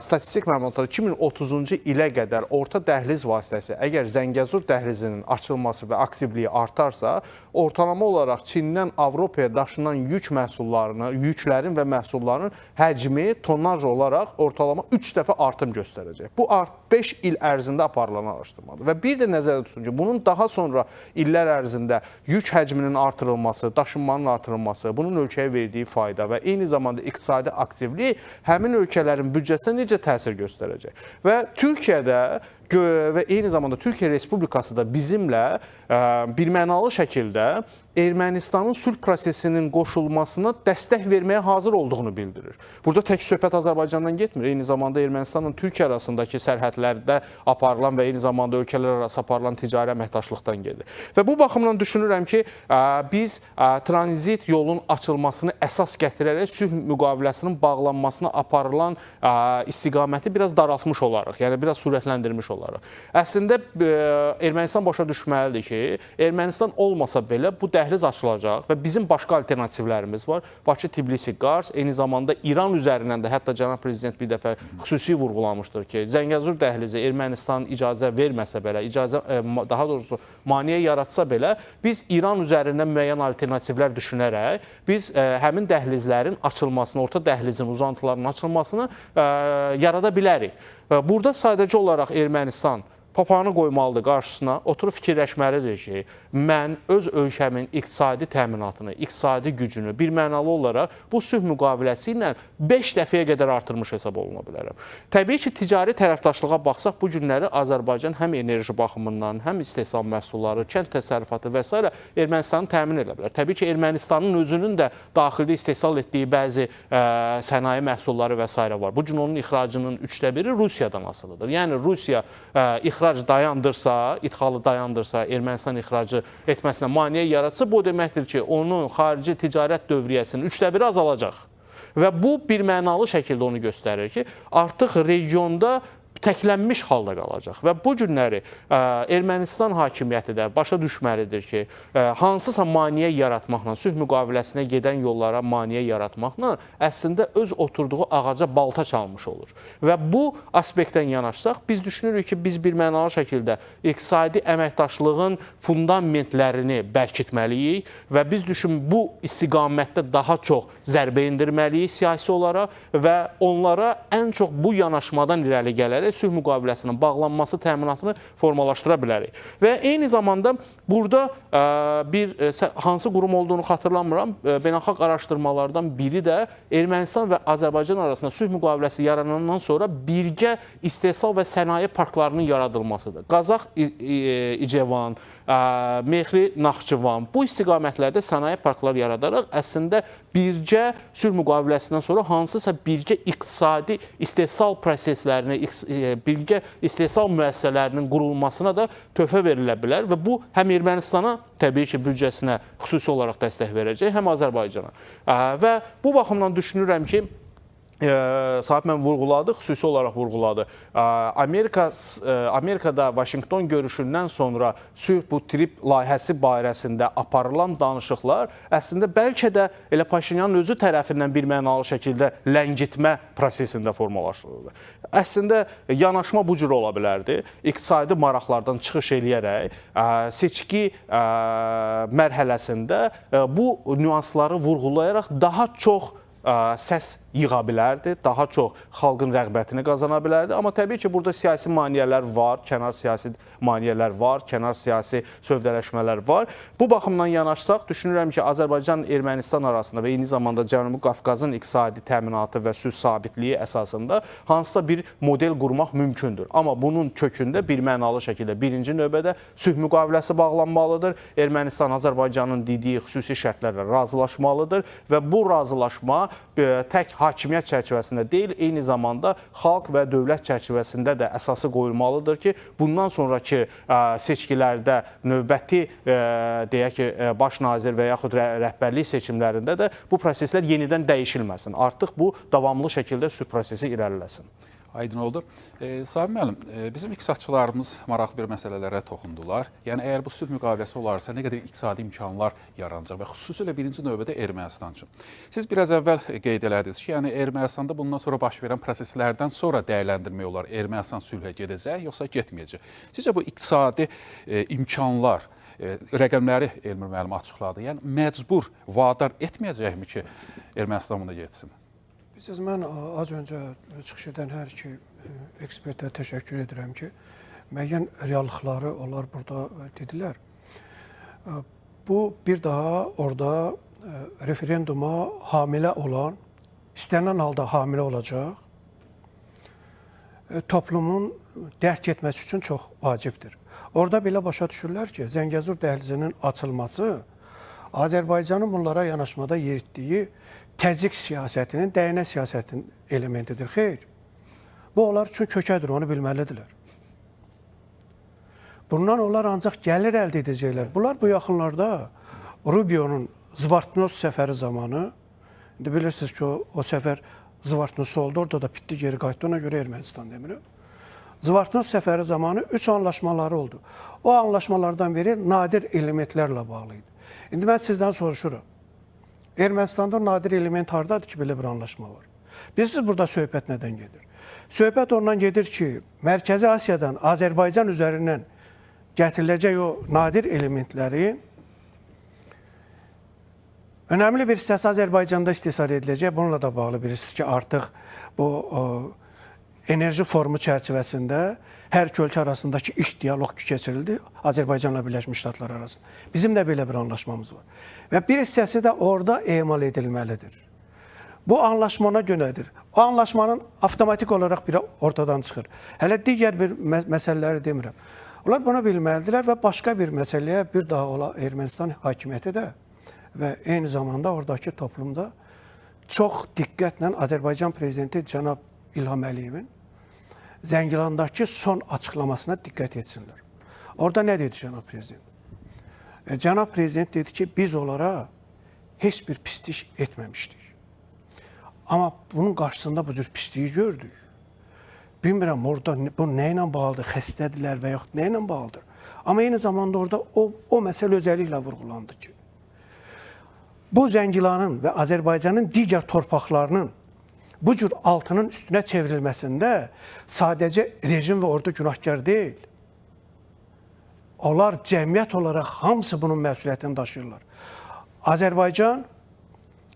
statistik məlumatlar 2030-cu ilə qədər orta dəhliz vasitəsi, əgər Zəngəzur dəhlizinin açılması və aktivliyi artarsa, ortalama olaraq Çindən Avropaya daşınan yüklərin və məhsulların həcmi tonaj olaraq ortalama 3 dəfə artım göstərəcək. Bu 5 il ərzində aparılan araşdırmadır. Və bir də nəzərdə tutun ki, bunun daha sonra illər ərzində yük həcminin artırılması, daşınmanın artırılması, bunun ölkəyə verdiyi fayda və eyni zamanda iqtisadi aktivlik həmin ölkələrin büdcəsinə necə təsir göstərəcək. Və Türkiyədə və eyni zamanda Türkiyə Respublikası da bizimlə birmənalı şəkildə Ermənistanın sülh prosesinin qoşulmasına dəstək verməyə hazır olduğunu bildirir. Burada tək söhbət Azərbaycandan getmir. Eyni zamanda Ermənistanla Türkiyə arasındakı sərhədlərdə aparılan və eyni zamanda ölkələr arası aparılan ticari əməkdaşlıqdan gedir. Və bu baxımdan düşünürəm ki, biz tranzit yolun açılmasını əsas gətirərək sülh müqaviləsinin bağlanmasına aparılan istiqaməti biraz daraltmış olaraq, yəni biraz sürətləndirmiş olaraq. Əslində Ermənistan başa düşməlidir ki, Ermənistan olmasa belə bu dəhliz açılacaq və bizim başqa alternativlərimiz var. Bakı-Tbilisi-Qars, eyni zamanda İran üzərindən də hətta cənab prezident bir dəfə xüsusi vurğulamışdır ki, Zəngəzur dəhlizi Ermənistan icazə verməsə belə, daha doğrusu maneə yaratsa belə, biz İran üzərindən müəyyən alternativlər düşünərək, biz həmin dəhlizlərin açılmasını, orta dəhlizin uzantılarının açılmasını yarada bilərik. Burada sadəcə olaraq Ermənistan papağını qoymalıdır qarşısına, oturub fikirləşməlidir ki, mən öz ölkəmin iqtisadi təminatını, iqtisadi gücünü birmənalı olaraq bu sülh müqaviləsi ilə 5 dəfəyə qədər artırmış hesab oluna bilərəm. Təbii ki, ticari tərəfdaşlığa baxsaq, bu günləri Azərbaycan həm enerji baxımından, həm istehsal məhsulları, kənd təsərrüfatı və s. Ermənistanı təmin edə bilər. Təbii ki, Ermənistanın özünün də daxildə istehsal etdiyi bəzi sənaye məhsulları və s. var. Bu gün onun ixracının 1/3 Rusiyadan asılıdır. Yəni, Rusiya ixrac dayandırsa, idxalı dayandırsa, Ermənistan ixracı etməsinə maneə yaratsa, bu deməkdir ki, onun xarici ticarət dövriyyəsinin 1/3 azalacaq. Və bu birmənalı şəkildə onu göstərir ki, artıq regionda təklənmiş halda qalacaq və bu günləri Ermənistan hakimiyyəti də başa düşməlidir ki, hansısa maneə yaratmaqla, sülh müqaviləsinə gedən yollara maneə yaratmaqla əslində öz oturduğu ağaca balta çalmış olur. Və bu aspektdən yanaşsaq, biz düşünürük ki, biz birmənalı şəkildə iqtisadi əməkdaşlığın fundamentlərini bərkitməliyik və biz bu istiqamətdə daha çox zərbə endirməliyik siyasi olaraq və onlara ən çox bu yanaşmadan irəli gələrək sülh müqaviləsinin bağlanması təminatını formalaşdıra bilərik. Və eyni zamanda burada hansı qurum olduğunu xatırlamıram, beynəlxalq araşdırmalardan biri də Ermənistan və Azərbaycan arasında sülh müqaviləsi yaranandan sonra birgə istehsal və sənaye parklarının yaradılmasıdır. Qazax İcevan, Mexri Naxçıvan, bu istiqamətlərdə sənaye parklar yaradaraq əslində birgə sülh müqaviləsindən sonra hansısa birgə iqtisadi istehsal proseslərini, birgə istehsal müəssisələrinin qurulmasına da töhfə verilə bilər və bu həm Ermənistana, təbii ki, büdcəsinə xüsusi olaraq dəstək verəcək, həm Azərbaycana. Və bu baxımdan düşünürəm ki, Sahib mən vurğuladı, xüsusi olaraq vurğuladı. Amerikada Vaşinqton görüşündən sonra sülh bu trip layihəsi barəsində aparılan danışıqlar əslində bəlkə də elə Paşinyanın özü tərəfindən birmənalı şəkildə ləngitmə prosesində formalaşdırıldı. Əslində yanaşma bu cür ola bilərdi. İqtisadi maraqlardan çıxış eləyərək seçki mərhələsində bu nüansları vurğulayaraq daha çox səs yığa bilərdi, daha çox xalqın rəğbətini qazana bilərdi. Amma təbii ki, burada siyasi maneələr var, kənar siyasi maneələr var, kənar siyasi sövdələşmələr var. Bu baxımdan yanaşsaq, düşünürəm ki, Azərbaycan-Ermənistan arasında və eyni zamanda Cənubi Qafqazın iqtisadi təminatı və sülh sabitliyi əsasında hansısa bir model qurmaq mümkündür. Amma bunun kökündə birmənalı şəkildə birinci növbədə sülh müqaviləsi bağlanmalıdır. Ermənistan Azərbaycanın dediyi xüsusi şərtlərlə razılaşmalıdır və bu razılaşma tək hakimiyyət çərçivəsində deyil, eyni zamanda xalq və dövlət çərçivəsində də əsası qoyulmalıdır ki, bundan sonraki seçkilərdə növbəti deyək ki, baş nazir və yaxud rəhbərlik seçimlərində də bu proseslər yenidən dəyişilməsin. Artıq bu davamlı şəkildə sülh prosesi irəliləsin. Aydın oldu. Sabir müəllim, bizim iqtisadçılarımız maraqlı bir məsələlərə toxundular. Yəni, əgər bu sülh müqaviləsi olarsa, nə qədər iqtisadi imkanlar yaranacaq və xüsusilə birinci növbədə Ermənistan üçün. Siz biraz əvvəl qeyd elədiniz ki, yəni Ermənistanda bundan sonra baş verən proseslərdən sonra dəyərləndirmək olar, Ermənistan sülhə gedəcək, yoxsa getməyəcək. Sizcə bu iqtisadi imkanlar, rəqəmləri Elmir müəllim açıqladı. Yəni, məcbur, vadar etməyəcəkmi ki, Ermənistan buna getsin? Siz, mən az öncə çıxış edən hər iki ekspertə təşəkkür edirəm ki, müəyyən reallıqları onlar burada dedilər. Bu bir daha orada referenduma hamilə olan, istənilən halda hamilə olacaq, toplumun dərk etməsi üçün çox vacibdir. Orada belə başa düşürlər ki, Zəngəzur dəhlizinin açılması Azərbaycanın bunlara yanaşmada yeritdiyi təzyiq siyasətinin, dəyənək siyasətinin elementidir. Xeyr, bu onlar üçün kökədir, onu bilməlidirlər. Bundan onlar ancaq gəlir əldə edəcəklər. Bunlar bu yaxınlarda Rubionun Zvartnos səfəri zamanı, indi bilirsiniz ki, o səfər Zvartnos oldu, orada da bitdi, geri qayıtdı, ona görə Ermənistan demirəm. Zvartnos səfəri zamanı 3 anlaşmaları oldu. O anlaşmalardan biri nadir elementlərlə bağlı idi. İndi mən sizdən soruşuram. Ermənistanda nadir element hardadır ki, belə bir anlaşma var? Bilirsiniz, burada söhbət nədən gedir? Söhbət ondan gedir ki, Mərkəzi Asiyadan Azərbaycan üzərindən gətiriləcək o nadir elementlərin önəmli bir hissəsi Azərbaycanda istehsal ediləcək. Bununla da bağlı bilirsiniz ki, artıq bu enerji forumu çərçivəsində hər iki ölkə arasındakı ilk diyaloq keçirildi Azərbaycanla Birləşmiş Ştatlar arasında. Bizim də belə bir anlaşmamız var. Və bir hissəsi də orada emal edilməlidir. Bu anlaşmana görədir. O anlaşmanın avtomatik olaraq biri ortadan çıxır. Hələ digər bir məsələləri demirəm. Onlar bunu bilməlidirlər və başqa bir məsələyə bir daha ola Ermənistan hakimiyyəti də və eyni zamanda oradakı toplumda çox diqqətlə Azərbaycan prezidenti cənab İlham Əliyevin Zəngilandakı son açıqlamasına diqqət etsinlər. Orada nə dedi cənab prezident? Cənab prezident dedi ki, biz onlara heç bir pislik etməmişdik. Amma bunun qarşısında bu cür pisliyi gördük. Bilmirəm, orada bu nə ilə bağlıdır, xəstədirlər və yaxud nə ilə bağlıdır. Amma eyni zamanda orada o məsələ özəlliklə vurğulandı ki, bu Zəngilanın və Azərbaycanın digər torpaqlarının bu cür altının üstünə çevrilməsində sadəcə rejim və ordu günahkar deyil. Onlar cəmiyyət olaraq hamısı bunun məsuliyyətini daşıyırlar. Azərbaycan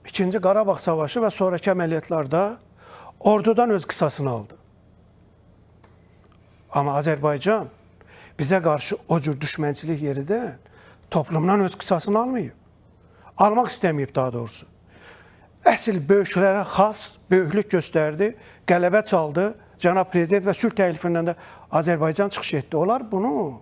2-ci Qarabağ savaşı və sonraki əməliyyatlarda ordudan öz qisasını aldı. Amma Azərbaycan bizə qarşı o cür düşmənçilik yeridən toplumdan öz qisasını almayıb. Almaq istəməyib daha doğrusu. Əsl böyüklərə xas böyüklük göstərdi, qələbə çaldı, cənab prezident və sülh təklifindən də Azərbaycan çıxış etdi. Onlar bunu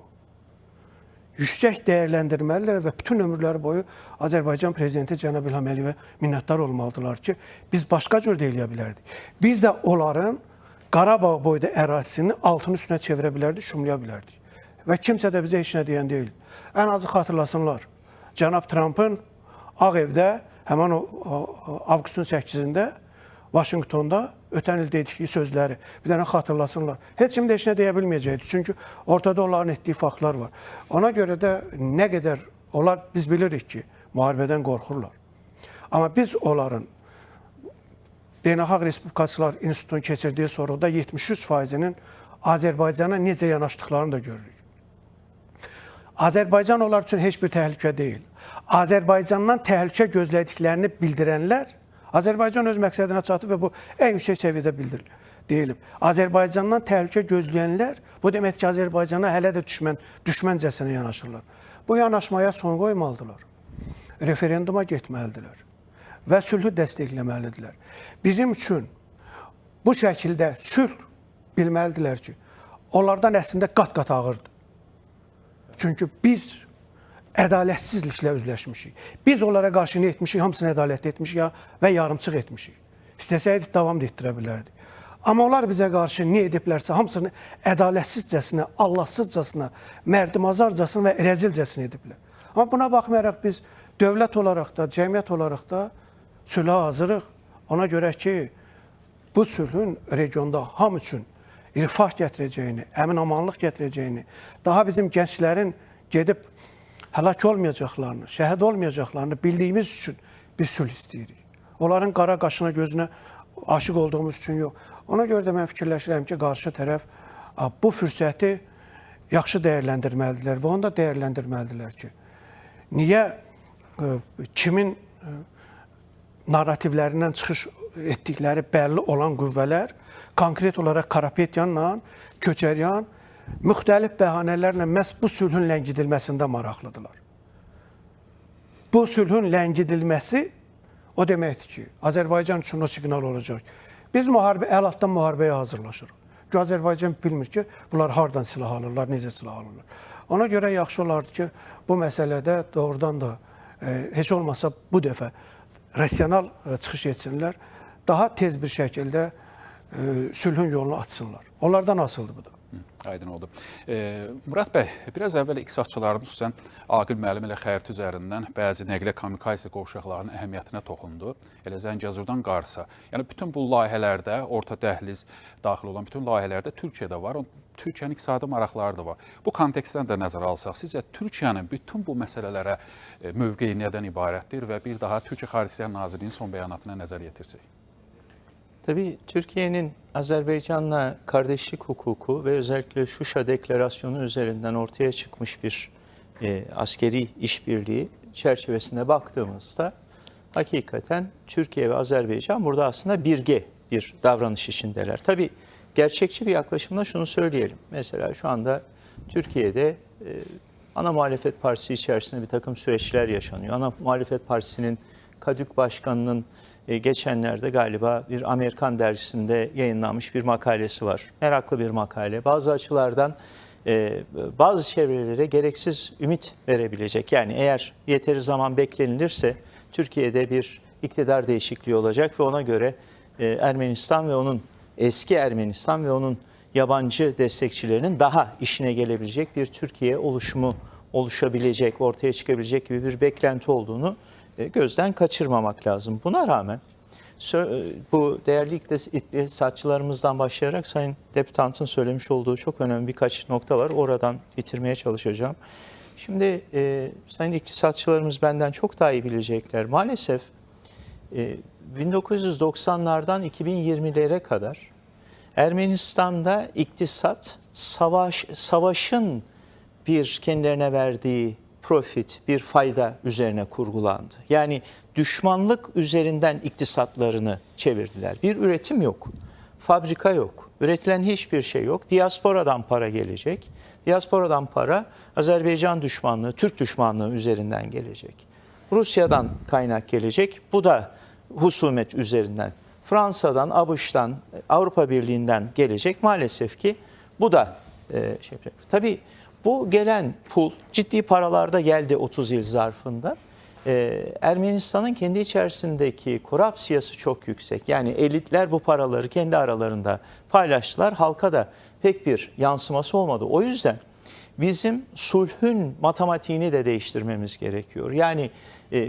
yüksək dəyərləndirməlidirlər və bütün ömürləri boyu Azərbaycan prezidenti cənab İlham Əliyevə minnətdar olmalıdırlar ki, biz başqa cür də eləyə bilərdik. Biz də onların Qarabağ boyda ərazisini altın üstünə çevirə bilərdik, şumlaya bilərdik. Və kimsə də bizə heç nə deyən deyil. Ən azı xatırlasınlar, cənab Trumpın Ağ Evdə həmən o avqustun 8-də Vaşinqtonda ötən il dediyi sözləri bir dənə xatırlasınlar. Heç kim də heç nə deyə bilməyəcəkdir. Çünki ortada onların etdiyi faktlar var. Ona görə də nə qədər onlar, biz bilirik ki, müharibədən qorxurlar. Amma biz onların Beynəlxalq Respublikaçılar İnstitutunun keçirdiyi soruda 73%-nin Azərbaycana necə yanaşdıqlarını da görürük. Azərbaycan onlar üçün heç bir təhlükə deyil. Azərbaycandan təhlükə gözlədiklərini bildirənlər Azərbaycan öz məqsədinə çatıb və bu ən yüksək səviyyədə deyilib. Azərbaycandan təhlükə gözləyənlər bu demək ki, Azərbaycana hələ də düşməncəsinə yanaşırlar. Bu yanaşmaya son qoymalıdırlar. Referenduma getməlidirlər və sülhü dəstəkləməlidirlər. Bizim üçün bu şəkildə sülh bilməlidirlər ki, onlardan əslində qat-qat ağırdır. Çünki biz ədalətsizliklə üzləşmişik. Biz onlara qarşı nə etmişik, hamısını ədalətli etmişik və yarımçıq etmişik. İstəsəydik davam da etdirə bilərdik. Amma onlar bizə qarşı nə ediblərsə hamısını ədalətsizcəsinə, Allahsızcasına, mərdimazarcasına və rəzilcəsinə ediblər. Amma buna baxmayaraq biz dövlət olaraq da, cəmiyyət olaraq da sülhə hazırıq. Ona görə ki, bu sülhün regionda hamı üçün rifah gətirəcəyini, əmin-amanlıq gətirəcəyini, daha bizim gənclərin gedib həlak olmayacaqlarını, şəhid olmayacaqlarını bildiyimiz üçün biz sülh istəyirik. Onların qara qaşına, gözünə aşıq olduğumuz üçün yox. Ona görə də mən fikirləşirəm ki, qarşı tərəf bu fürsəti yaxşı dəyərləndirməlidirlər və onu da dəyərləndirməlidirlər ki, niyə kimin narrativlərindən çıxış etdikləri bəlli olan qüvvələr konkret olaraq Karapetyanla, Köçəryan müxtəlif bəhanələrlə məhz bu sülhün ləngidilməsində maraqlıdırlar. Bu sülhün ləngidilməsi o deməkdir ki, Azərbaycan üçün o siqnal olacaq. Biz əl altdan müharibəyə hazırlaşırıq. Ki, Azərbaycan bilmir ki, bunlar hardan silah alırlar, necə silah alırlar. Ona görə yaxşı olardı ki, bu məsələdə doğrudan da heç olmasa bu dəfə rasional çıxış etsinlər, daha tez bir şəkildə sülhün yolunu açsınlar. Onlardan asıldı bu da. Aydın oldu. Murad bəy, biraz əvvəl iqtisadçılarımız xüsusən Aqil müəllim ilə xəritə üzərindən bəzi nəqlə kommunikasiya qovşaqlarının əhəmiyyətinə toxundu. Elə Zəngəzurdan Qarsa. Yəni bütün bu layihələrdə, orta dəhliz daxil olan bütün layihələrdə Türkiyədə var. Türkiyənin iqtisadi maraqları da var. Bu kontekstdən də nəzərə alsaq, sizcə Türkiyənin bütün bu məsələlərə mövqeyi nədən ibarətdir və bir daha Türkiyə Xarici İşlər Nazirliyinin son bəyanatına nəzər yetirsək? Tabii Türkiye'nin Azerbaycan'la kardeşlik hukuku ve özellikle Şuşa Deklarasyonu üzerinden ortaya çıkmış bir askeri işbirliği çerçevesine baktığımızda hakikaten Türkiye ve Azerbaycan burada aslında birge bir davranış içindeler. Tabii gerçekçi bir yaklaşımla şunu söyleyelim. Mesela şu anda Türkiye'de ana muhalefet partisi içerisinde bir takım süreçler yaşanıyor. Ana muhalefet partisinin Kadük Başkanı'nın geçenlerde galiba bir Amerikan dergisinde yayınlanmış bir makalesi var. Meraklı bir makale. Bazı açılardan bazı çevrelere gereksiz ümit verebilecek. Yani eğer yeteri zaman beklenilirse Türkiye'de bir iktidar değişikliği olacak ve ona göre Ermenistan ve onun eski Ermenistan ve onun yabancı destekçilerinin daha işine gelebilecek bir Türkiye oluşumu oluşabilecek, ortaya çıkabilecek gibi bir beklenti olduğunu gözden kaçırmamak lazım. Buna rağmen bu değerli iktisatçılarımızdan başlayarak Sayın Deputant'ın söylemiş olduğu çok önemli birkaç nokta var. Oradan bitirmeye çalışacağım. Şimdi sayın iktisatçılarımız benden çok daha iyi bilecekler. Maalesef 1990'lardan 2020'lere kadar Ermenistan'da iktisat savaşın bir kendilerine verdiği profit, bir fayda üzerine kurgulandı. Yani düşmanlık üzerinden iktisatlarını çevirdiler. Bir üretim yok, fabrika yok, üretilen hiçbir şey yok. Diasporadan para gelecek. Diasporadan para Azerbaycan düşmanlığı, Türk düşmanlığı üzerinden gelecek. Rusya'dan kaynak gelecek. Bu da husumet üzerinden. Fransa'dan, ABŞ'tan, Avrupa Birliği'nden gelecek. Maalesef ki bu da tabii bu gelen pul ciddi paralarda geldi 30 yıl zarfında. Ermenistan'ın kendi içerisindeki korupsiyası çok yüksek. Yani elitler bu paraları kendi aralarında paylaştılar. Halka da pek bir yansıması olmadı. O yüzden bizim sulhün matematiğini de değiştirmemiz gerekiyor. Yani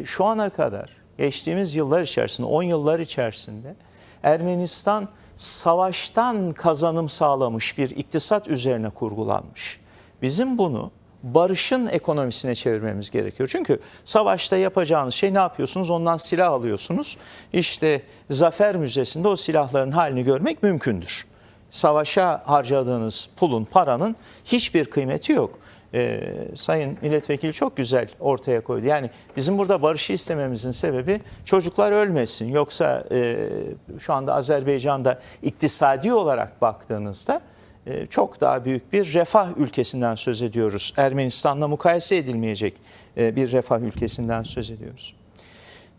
şu ana kadar geçtiğimiz yıllar içerisinde, 10 yıllar içerisinde Ermenistan savaştan kazanım sağlamış bir iktisat üzerine kurgulanmış. Bizim bunu barışın ekonomisine çevirmemiz gerekiyor. Çünkü savaşta yapacağınız şey ne yapıyorsunuz? Ondan silah alıyorsunuz. İşte Zafer Müzesi'nde o silahların halini görmek mümkündür. Savaşa harcadığınız pulun, paranın hiçbir kıymeti yok. Sayın Milletvekili çok güzel ortaya koydu. Yani bizim burada barışı istememizin sebebi çocuklar ölmesin. Yoksa şu anda Azerbaycan'da iktisadi olarak baktığınızda çok daha büyük bir refah ülkesinden söz ediyoruz. Ermenistan'la mukayese edilmeyecek bir refah ülkesinden söz ediyoruz.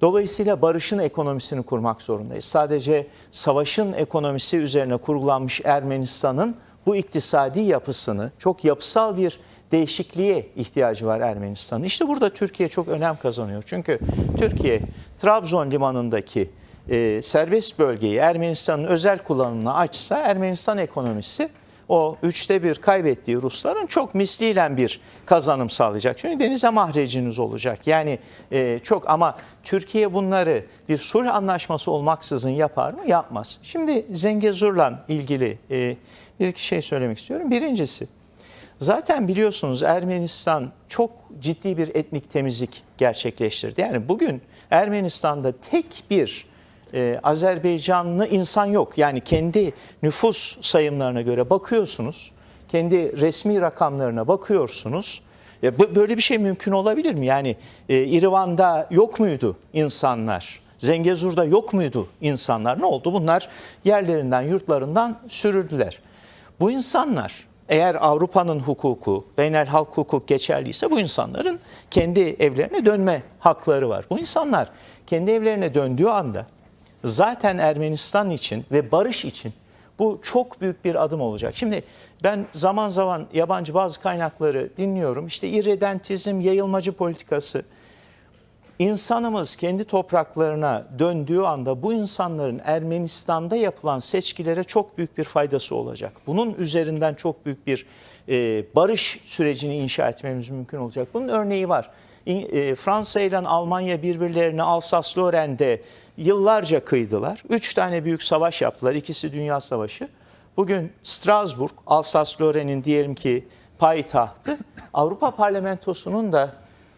Dolayısıyla barışın ekonomisini kurmak zorundayız. Sadece savaşın ekonomisi üzerine kurgulanmış Ermenistan'ın bu iktisadi yapısını, çok yapısal bir değişikliğe ihtiyacı var Ermenistan'ın. İşte burada Türkiye çok önem kazanıyor. Çünkü Türkiye Trabzon limanındaki serbest bölgeyi Ermenistan'ın özel kullanımına açsa Ermenistan ekonomisi o 1/3 kaybettiği Rusların çok misliyle bir kazanım sağlayacak. Çünkü denize mahreciniz olacak. Yani çok, ama Türkiye bunları bir sulh anlaşması olmaksızın yapar mı? Yapmaz. Şimdi Zengezur'la ilgili bir iki şey söylemek istiyorum. Birincisi, zaten biliyorsunuz Ermenistan çok ciddi bir etnik temizlik gerçekleştirdi. Yani bugün Ermenistan'da tek bir Azerbaycanlı insan yok. Yani kendi nüfus sayımlarına göre bakıyorsunuz, kendi resmi rakamlarına bakıyorsunuz. Böyle bir şey mümkün olabilir mi? Yani İrvan'da yok muydu insanlar? Zengezur'da yok muydu insanlar? Ne oldu? Bunlar yerlerinden, yurtlarından sürüldüler. Bu insanlar, eğer Avrupa'nın hukuku, beynelhalk hukuk geçerliyse bu insanların kendi evlerine dönme hakları var. Bu insanlar kendi evlerine döndüğü anda zaten Ermenistan için ve barış için bu çok büyük bir adım olacak. Şimdi ben zaman zaman yabancı bazı kaynakları dinliyorum. İşte irredentizm, yayılmacı politikası. İnsanımız kendi topraklarına döndüğü anda bu insanların Ermenistan'da yapılan seçkilere çok büyük bir faydası olacak. Bunun üzerinden çok büyük bir barış sürecini inşa etmemiz mümkün olacak. Bunun örneği var. Fransa ile Almanya birbirlerine Alsace-Lorraine'de yıllarca kıydılar. 3 tane büyük savaş yaptılar. İkisi Dünya Savaşı. Bugün Strasbourg, Alsace-Lorraine'in diyelim ki payitahtı, Avrupa Parlamentosu'nun da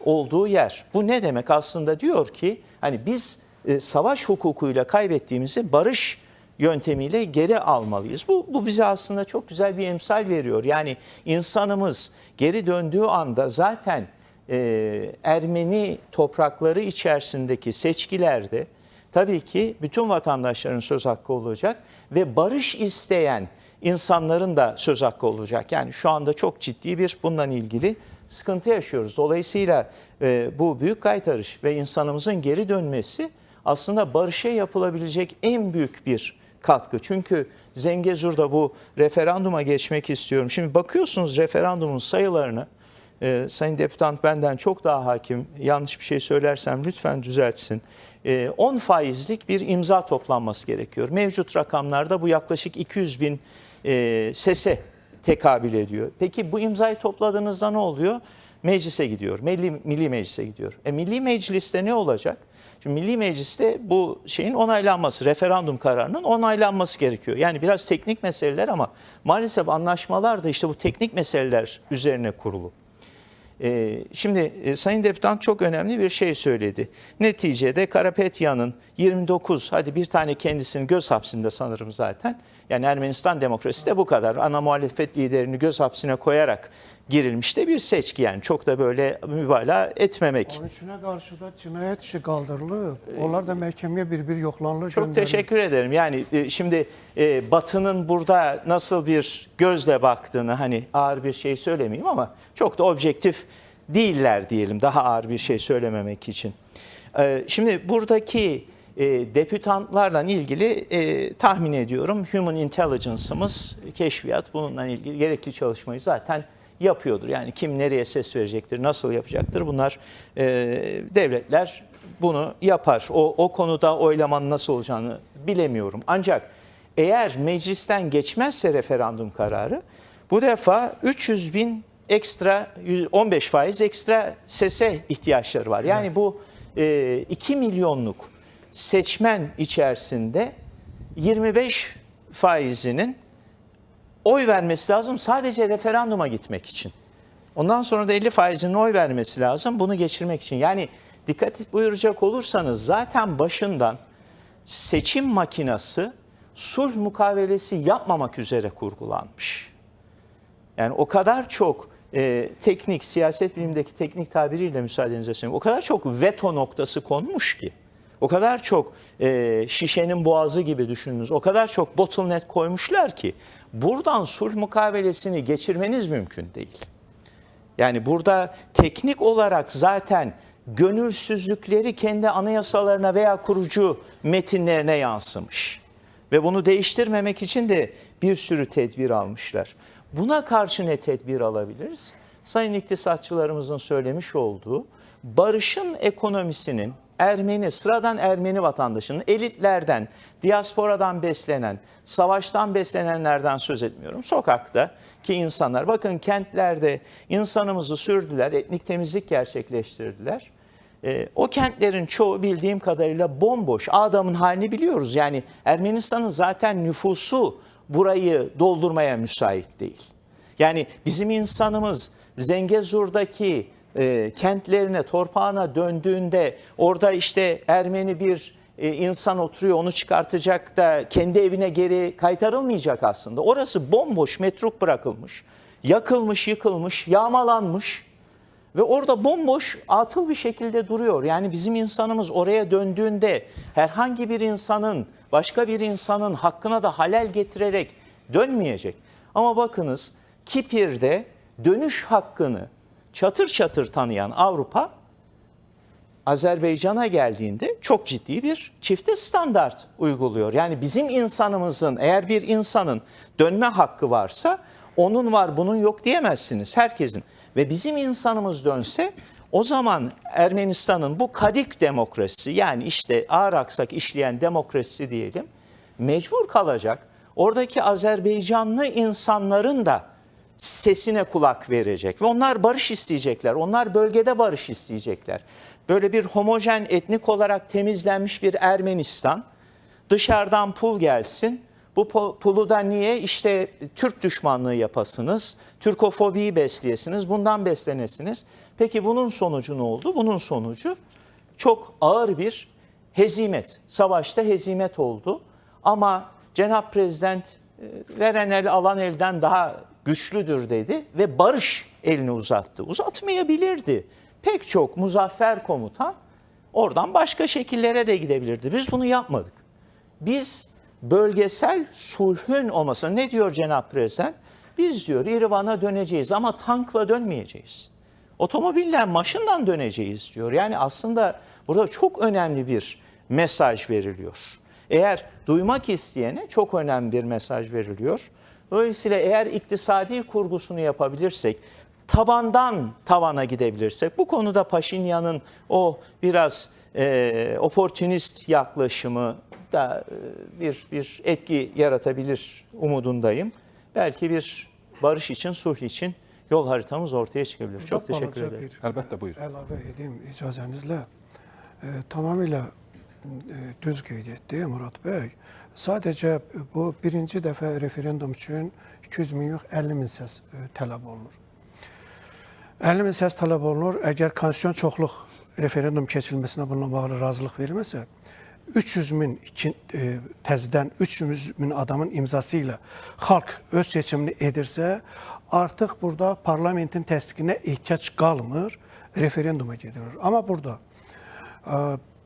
olduğu yer. Bu ne demek? Aslında diyor ki hani biz savaş hukukuyla kaybettiğimizi barış yöntemiyle geri almalıyız. Bu bize aslında çok güzel bir emsal veriyor. Yani insanımız geri döndüğü anda zaten Ermeni toprakları içerisindeki seçkilerde tabii ki bütün vatandaşların söz hakkı olacak ve barış isteyen insanların da söz hakkı olacak. Yani şu anda çok ciddi bir bununla ilgili sıkıntı yaşıyoruz. Dolayısıyla bu büyük kaytarış ve insanımızın geri dönmesi aslında barışa yapılabilecek en büyük bir katkı. Çünkü Zengezur'da bu referanduma geçmek istiyorum. Şimdi bakıyorsunuz referandumun sayılarını, Sayın Deputant benden çok daha hakim, yanlış bir şey söylersem lütfen düzeltsin. 10 faizlik bir imza toplanması gerekiyor. Mevcut rakamlarda bu yaklaşık 200 bin sese tekabül ediyor. Peki bu imzayı topladığınızda ne oluyor? Meclise gidiyor, Milli Meclis'e gidiyor. Milli Meclis'te ne olacak? Şimdi Milli Meclis'te bu şeyin onaylanması, referandum kararının onaylanması gerekiyor. Yani biraz teknik meseleler ama maalesef anlaşmalar da işte bu teknik meseleler üzerine kurulu. Şimdi Sayın Deputant çok önemli bir şey söyledi. Neticede Karapetyan'ın 29, hadi bir tane kendisini göz hapsinde sanırım zaten. Yani Ermenistan demokrasisi de bu kadar. Ana muhalefet liderini göz hapsine koyarak girilmiş de bir seçki. Yani çok da böyle mübalağa etmemek. 13'üne karşı da cinayet işi kaldırılıb. Onlar da məhkəməyə bir yoxlanılır. Çok teşekkür ederim. Yani şimdi Batı'nın burada nasıl bir gözle baktığını, hani ağır bir şey söylemeyeyim ama çok da objektif değiller diyelim, daha ağır bir şey söylememek için. Şimdi buradaki deputantlarla ilgili tahmin ediyorum Human Intelligence'ımız, keşfiyat bununla ilgili gerekli çalışmayı zaten yapıyordur. Yani kim nereye ses verecektir, nasıl yapacaktır, bunlar devletler bunu yapar. O konuda oylamanın nasıl olacağını bilemiyorum. Ancak eğer meclisten geçmezse referandum kararı, bu defa 300 bin ekstra, 15 faiz ekstra sese ihtiyaçları var. Yani bu 2 milyonluk seçmen içerisinde 25 faizinin oy vermesi lazım sadece referanduma gitmek için. Ondan sonra da 50 faizinin oy vermesi lazım bunu geçirmek için. Yani dikkat buyuracak olursanız zaten başından seçim makinası sulh mukavelesi yapmamak üzere kurgulanmış. Yani o kadar çok teknik, siyaset bilimindeki teknik tabiriyle müsaadenizle söyleyeyim, o kadar çok veto noktası konmuş ki, o kadar çok şişenin boğazı gibi düşününüz, o kadar çok bottleneck koymuşlar ki buradan sulh mukavelesini geçirmeniz mümkün değil. Yani burada teknik olarak zaten gönülsüzlükleri kendi anayasalarına veya kurucu metinlerine yansımış. Ve bunu değiştirmemek için de bir sürü tedbir almışlar. Buna karşı ne tedbir alabiliriz? Sayın iktisatçılarımızın söylemiş olduğu barışın ekonomisinin Ermeni, sıradan Ermeni vatandaşının, elitlerden, diasporadan beslenen, savaştan beslenenlerden söz etmiyorum. Sokaktaki insanlar, bakın kentlerde insanımızı sürdüler, etnik temizlik gerçekleştirdiler. O kentlerin çoğu bildiğim kadarıyla bomboş. Adamın halini biliyoruz. Yani Ermenistan'ın zaten nüfusu burayı doldurmaya müsait değil. Yani bizim insanımız Zengezur'daki kentlerine, torpağına döndüğünde orada işte Ermeni bir insan oturuyor, onu çıkartacak da kendi evine geri kaytarılmayacak aslında. Orası bomboş, metruk bırakılmış, yakılmış, yıkılmış, yağmalanmış ve orada bomboş, atıl bir şekilde duruyor. Yani bizim insanımız oraya döndüğünde herhangi bir insanın, başka bir insanın hakkına da halel getirerek dönmeyecek. Ama bakınız, Kipir'de dönüş hakkını çatır çatır tanıyan Avrupa, Azerbaycan'a geldiğinde çok ciddi bir çifte standart uyguluyor. Yani bizim insanımızın, eğer bir insanın dönme hakkı varsa onun var bunun yok diyemezsiniz, herkesin. Ve bizim insanımız dönse o zaman Ermenistan'ın bu kadik demokrasisi, yani işte ağır aksak işleyen demokrasisi diyelim, mecbur kalacak. Oradaki Azerbaycanlı insanların da sesine kulak verecek ve onlar barış isteyecekler. Onlar bölgede barış isteyecekler. Böyle bir homojen, etnik olarak temizlenmiş bir Ermenistan, dışarıdan pul gelsin. Bu pulu da niye? İşte Türk düşmanlığı yapasınız, Türkofobiyi besleyesiniz, bundan beslenesiniz. Peki bunun sonucu ne oldu? Bunun sonucu çok ağır bir hezimet. Savaşta hezimet oldu. Ama Cenab-ı Prezident veren el alan elden daha güçlüdür dedi ve barış elini uzattı. Uzatmayabilirdi. Pek çok muzaffer komutan oradan başka şekillere de gidebilirdi. Biz bunu yapmadık. Biz bölgesel sulhün olmasına, ne diyor Cenab-ı Prezident? Biz diyor İrvan'a döneceğiz ama tankla dönmeyeceğiz. Otomobille, maşından döneceğiz diyor. Yani aslında burada çok önemli bir mesaj veriliyor. Eğer duymak isteyene çok önemli bir mesaj veriliyor. Dolayısıyla eğer iktisadi kurgusunu yapabilirsek, tabandan tavana gidebilirsek, bu konuda Paşinyan'ın o biraz oportunist yaklaşımı da bir etki yaratabilir umudundayım. Belki bir barış için, sulh için yol haritamız ortaya çıkabilir. Çok teşekkür ederim. Əlbəttə, buyur. Əlavə edeyim icazənizlə. Tamamilə düz qeyd etdi Murad bəy. Sadəcə bu birinci dəfə referendum üçün 200 min yox 50 min səs tələb olunur. 50 min səs tələb olunur. Əgər konstitusiyon çoxluq referendum keçirilməsinə bununla bağlı razılıq verməsə, 300 min təzədən 300 min adamın imzası ilə xalq öz seçimini edirsə, artıq burada parlamentin təsdiqinə ehtiyac qalmır, referenduma gedilir. Amma burada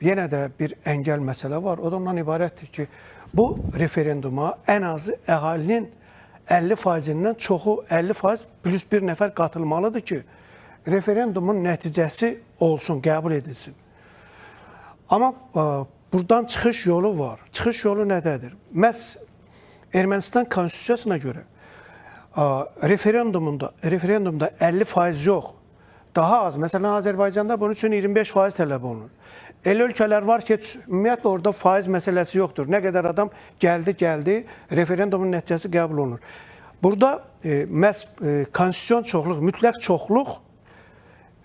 yenə də bir əngəl məsələ var. O da ondan ibarətdir ki, bu referenduma ən azı əhalinin 50%-dən çoxu, 50% plus bir nəfər qatılmalıdır ki, referendumun nəticəsi olsun, qəbul edilsin. Amma buradan çıxış yolu var. Çıxış yolu nədədir? Məhz Ermənistan konstitusiyasına görə referendumda 50% yox, daha az. Məsələn, Azərbaycanda bunun üçün 25% tələb olunur. Elə ölkələr var ki, ümumiyyətlə orada faiz məsələsi yoxdur. Nə qədər adam gəldi, referendumun nəticəsi qəbul olunur. Burada məhz konstitusiyon çoxluq, mütləq çoxluq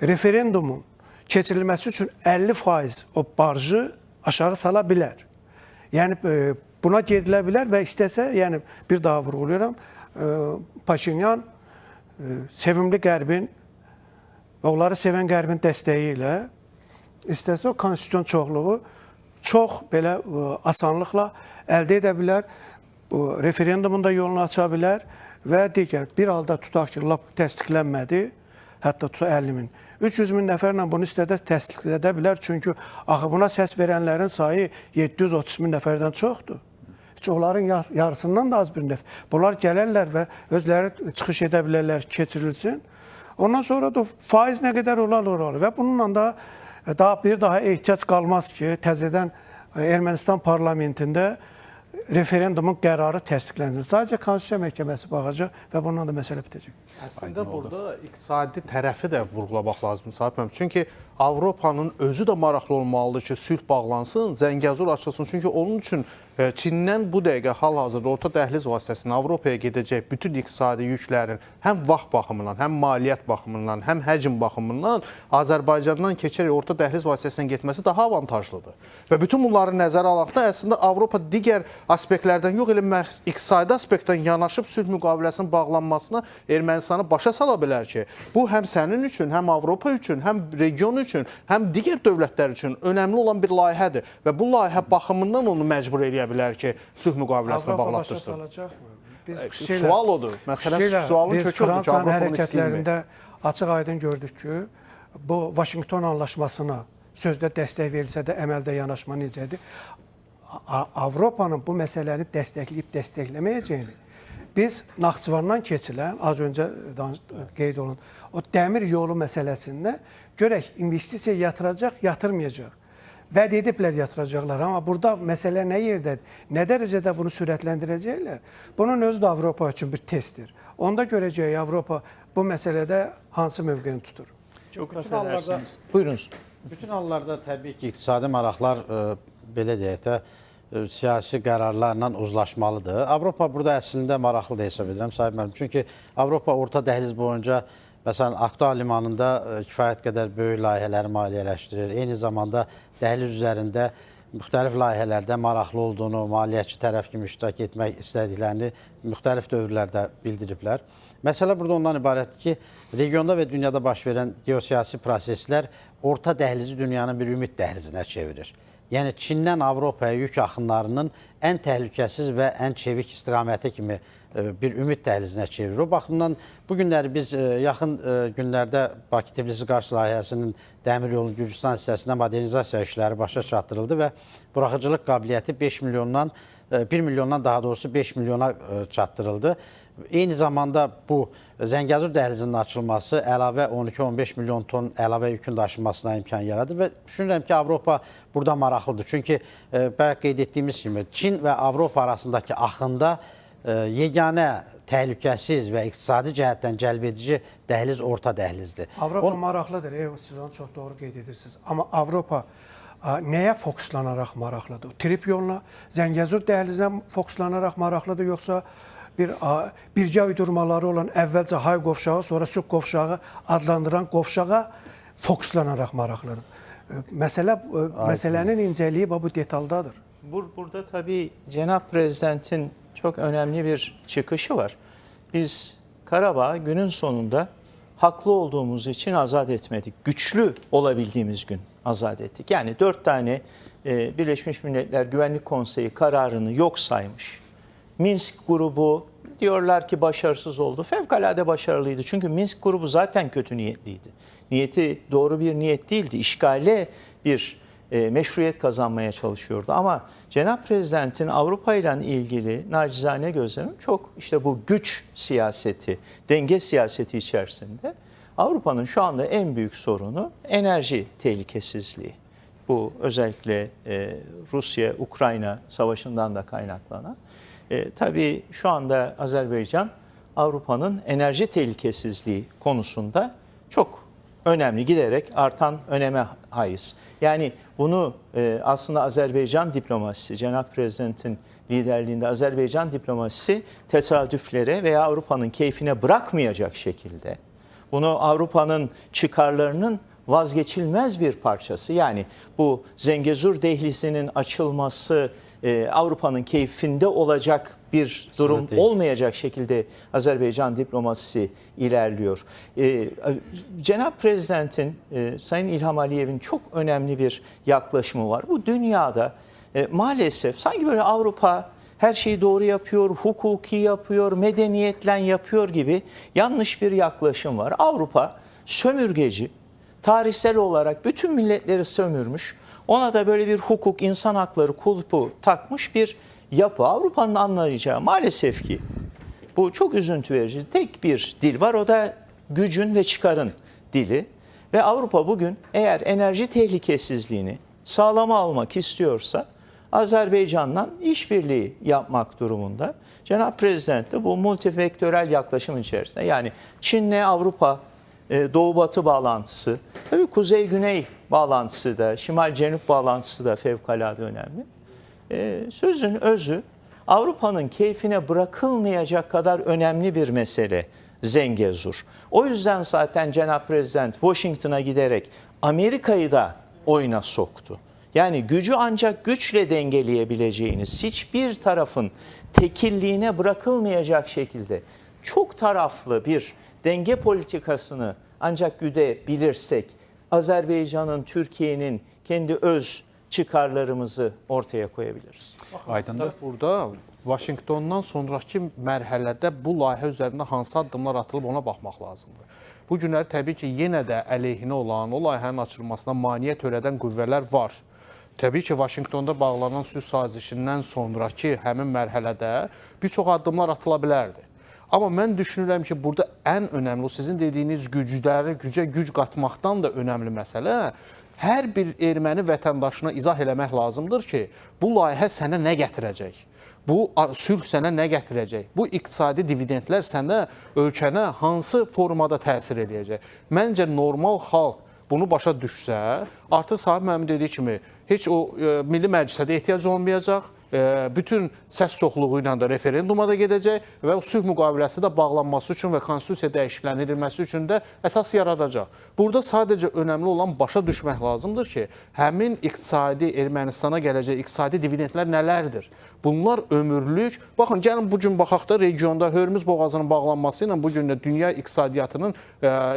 referendumun keçirilməsi üçün 50% o barjı aşağı sala bilər. Yəni buna gedilə bilər və istəsə, yəni bir daha vurğuluyorum, Paşinyan sevimli Qərbin və onları sevən Qərbin dəstəyi ilə istəsə o konstitusiyon çoxluğu çox belə asanlıqla əldə edə bilər, referendumun da yolunu aça bilər və digər bir halda tutaq ki, lap təsdiqlənmədi, hətta 50 min. 300 min nəfərlə bunu istədə təsdiq edə bilər, çünki axı buna səs verənlərin sayı 730 min nəfərdən çoxdur. Heç onların yarısından da az bir nəfər. Bunlar gələrlər və özləri çıxış edə bilərlər, keçirilsin. Ondan sonra da faiz nə qədər olar və bununla da bir daha ehtiyac qalmaz ki, təzədən Ermənistan parlamentində referendumun qərarı təsdiqlənsin. Sadəcə Konstitusiya Məhkəməsi baxacaq və bundan da məsələ bitəcək. Əslində burada iqtisadi tərəfi də vurğulamaq lazımdır Sahib müəllim. Çünki Avropanın özü də maraqlı olmalıdır ki, sülh bağlansın, Zəngəzur açılsın. Çünki onun üçün Çindən bu dəqiqə hal-hazırda orta dəhliz vasitəsilə Avropaya gedəcək bütün iqtisadi yüklərin həm vaxt baxımından, həm maliyyət baxımından, həm həcm baxımından Azərbaycandan keçərək orta dəhliz vasitəsilə getməsi daha avantajlıdır. Və bütün bunları nəzərə alanda əslində Avropa digər aspektlərdən yox, elə iqtisadi aspektdən yanaşıb sülh müqaviləsinin bağlanmasına Ermənistanı başa sala bilər ki, bu həm sənin üçün, həm Avropa üçün, həm region üçün, həm digər dövlətlər üçün önəmli olan bir layihədir. Və bu layihə baxımından onu məcbur edə bilər ki, sülh müqaviləsinə bağlatdırsın. Sual odur. Məsələn, sualın kökü odur ki, Fransanın hərəkətlərində açıq-aydın gördük ki, bu Vaşinqton anlaşmasına sözdə dəstək verilsə də əməldə yanaşma necədir? Avropanın bu məsələni dəstəkləyib dəstəkləməyəcəyini biz Naxçıvandan keçilən, az öncə qeyd olun, o dəmir yolu məsələsində görək investisiya yatıracaq, yatırmayacaq. Vəd ediblər yatıracaqlar, amma burada məsələ nə yerdədir? Nə dərəcədə bunu sürətləndirəcəklər? Bunun özü də Avropa üçün bir testdir. Onda görəcək Avropa bu məsələdə hansı mövqeyini tutur. Çox affedersiniz. Buyurunuz. Bütün hallarda təbii ki, iqtisadi maraqlar belə deyək də siyasi qərarlarla uzlaşmalıdır. Avropa burada əslində maraqlı da hesab edirəm, Sahib müəllim. Çünki Avropa orta dəhliz boyunca məsələn Akta limanında kifayət qədər böyük layihələri maliyyələşdirir. Eyni zamanda dəhliz üzərində müxtəlif layihələrdə maraqlı olduğunu, maliyyəçi tərəf kimi iştirak etmək istədiklərini müxtəlif dövrlərdə bildiriblər. Məsələ burada ondan ibarətdir ki, regionda və dünyada baş verən geosiyasi proseslər orta dəhlizi dünyanın bir ümid dəhlizinə çevirir. Yəni Çindən Avropaya yük axınlarının ən təhlükəsiz və ən çevik istiqaməti kimi bir ümid dəhlizinə çevirir. O baxımdan bu günləri biz yaxın günlərdə Bakı-Tbilisi-Qars layihəsinin dəmir yolu Gürcüstan hissəsində modernizasiya işləri başa çatdırıldı və buraxıcılıq qabiliyyəti 1 milyondan daha doğrusu 5 milyona çatdırıldı. Eyni zamanda bu Zəngəzur dəhlizinin açılması əlavə 12-15 milyon ton əlavə yükün daşınmasına imkan yaradır və düşünürəm ki, Avropa burada maraqlıdır. Çünki bayaq qeyd etdiyimiz kimi Çin və Avropa arasındakı axında yeganə təhlükəsiz və iqtisadi cəhətdən cəlbedici dəhliz orta dəhlizdir. Avropa maraqlıdır, siz onu çox doğru qeyd edirsiniz. Amma Avropa nəyə fokuslanaraq maraqlıdır? Trip yoluna, Zəngəzur dəhlizinə fokuslanaraq maraqlıdır, yoxsa bircə uydurmaları olan əvvəlcə Hay qovşağı, sonra Sülh qovşağı adlandıran qovşağa fokuslanaraq maraqlıdır. Məsələnin incəliyi bu detaldadır. Burada tabii Cenab Prezidentin çok önemli bir çıkışı var. Biz Karabağ'ı günün sonunda haklı olduğumuz için azat etmedik. Güçlü olabildiğimiz gün azat ettik. Yani 4 tane Birleşmiş Milletler Güvenlik Konseyi kararını yok saymış. Minsk grubu diyorlar ki başarısız oldu. Fevkalade başarılıydı. Çünkü Minsk grubu zaten kötü niyetliydi. Niyeti doğru bir niyet değildi. İşgale bir meşruiyet kazanmaya çalışıyordu. Ama Cenab Prezidentin Avrupa ile ilgili nacizane gözlemim çok işte bu güç siyaseti, denge siyaseti içerisinde Avrupa'nın şu anda en büyük sorunu enerji tehlikesizliği. Bu özellikle Rusya-Ukrayna savaşından da kaynaklanan. Tabii şu anda Azerbaycan Avrupa'nın enerji tehlikesizliği konusunda çok önemli, giderek artan öneme haiz. Yani bunu aslında Azerbaycan diplomasisi, Cenab Prezidentin liderliğinde Azerbaycan diplomasisi tesadüflere veya Avrupa'nın keyfine bırakmayacak şekilde bunu Avrupa'nın çıkarlarının vazgeçilmez bir parçası. Yani bu Zengezur dehlizinin açılması Avrupa'nın keyfinde olacak bir durum olmayacak şekilde Azerbaycan diplomasisi ilerliyor. Cenab Prezidentin, Sayın İlham Aliyev'in çok önemli bir yaklaşımı var. Bu dünyada maalesef sanki böyle Avrupa her şeyi doğru yapıyor, hukuki yapıyor, medeniyetle yapıyor gibi yanlış bir yaklaşım var. Avrupa sömürgeci, tarihsel olarak bütün milletleri sömürmüş. Ona da böyle bir hukuk, insan hakları kulpu takmış bir yapı. Avrupa'nın anlayacağı maalesef ki bu çok üzüntü verici tek bir dil var. O da gücün ve çıkarın dili. Ve Avrupa bugün eğer enerji tehlikesizliğini sağlama almak istiyorsa Azerbaycan'la işbirliği yapmak durumunda. Cenab-ı Prezident de bu multivektörel yaklaşım içerisinde, yani Çin'le Avrupa Doğu-Batı bağlantısı, tabii Kuzey-Güney bağlantısı da, Şimal-Cenup bağlantısı da fevkalade önemli. Sözün özü, Avrupa'nın keyfine bırakılmayacak kadar önemli bir mesele Zengezur. O yüzden zaten Cenab-ı Prezident Washington'a giderek Amerika'yı da oyuna soktu. Yani gücü ancak güçle dengeleyebileceğiniz, hiçbir tarafın tekilliğine bırakılmayacak şekilde çok taraflı bir denge politikasını ancak güdebilirsek, Azerbaycan'ın, Türkiye'nin kendi öz çıkarlarımızı ortaya koyabiliriz. Aydındır. Burada Vaşinqtondan sonraki mərhələdə bu layihə üzərində hansı addımlar atılıb ona baxmaq lazımdır. Bu günlər təbii ki, yenə də əleyhinə olan, o layihənin açılmasına maneə törədən qüvvələr var. Təbii ki, Vaşinqtonda bağlanan sülh sazişindən sonraki həmin mərhələdə bir çox addımlar atıla bilərdi. Amma mən düşünürəm ki, burada ən önəmli, o sizin dediyiniz gücə güc qatmaqdan da önəmli məsələ, hər bir erməni vətəndaşına izah eləmək lazımdır ki, bu layihə sənə nə gətirəcək? Bu sülh sənə nə gətirəcək? Bu iqtisadi dividendlər sənə, ölkənə hansı formada təsir eləyəcək? Məncə normal xalq bunu başa düşsə, artıq Sahib müəllim dediyi kimi, heç o Milli Məclisə də ehtiyac olmayacaq, bütün səs çoxluğu ilə də referenduma da gedəcək və o sülh müqaviləsi də bağlanması üçün və konstitusiya dəyişikliklərinin edilməsi üçün də əsas yaradacaq. Burada sadəcə önəmli olan başa düşmək lazımdır ki, həmin iqtisadi, Ermənistana gələcək iqtisadi dividendlər nələrdir? Bunlar ömürlük. Baxın, gəlin bugün baxaq da regionda Hörmüz boğazının bağlanması ilə bugün də dünya iqtisadiyyatının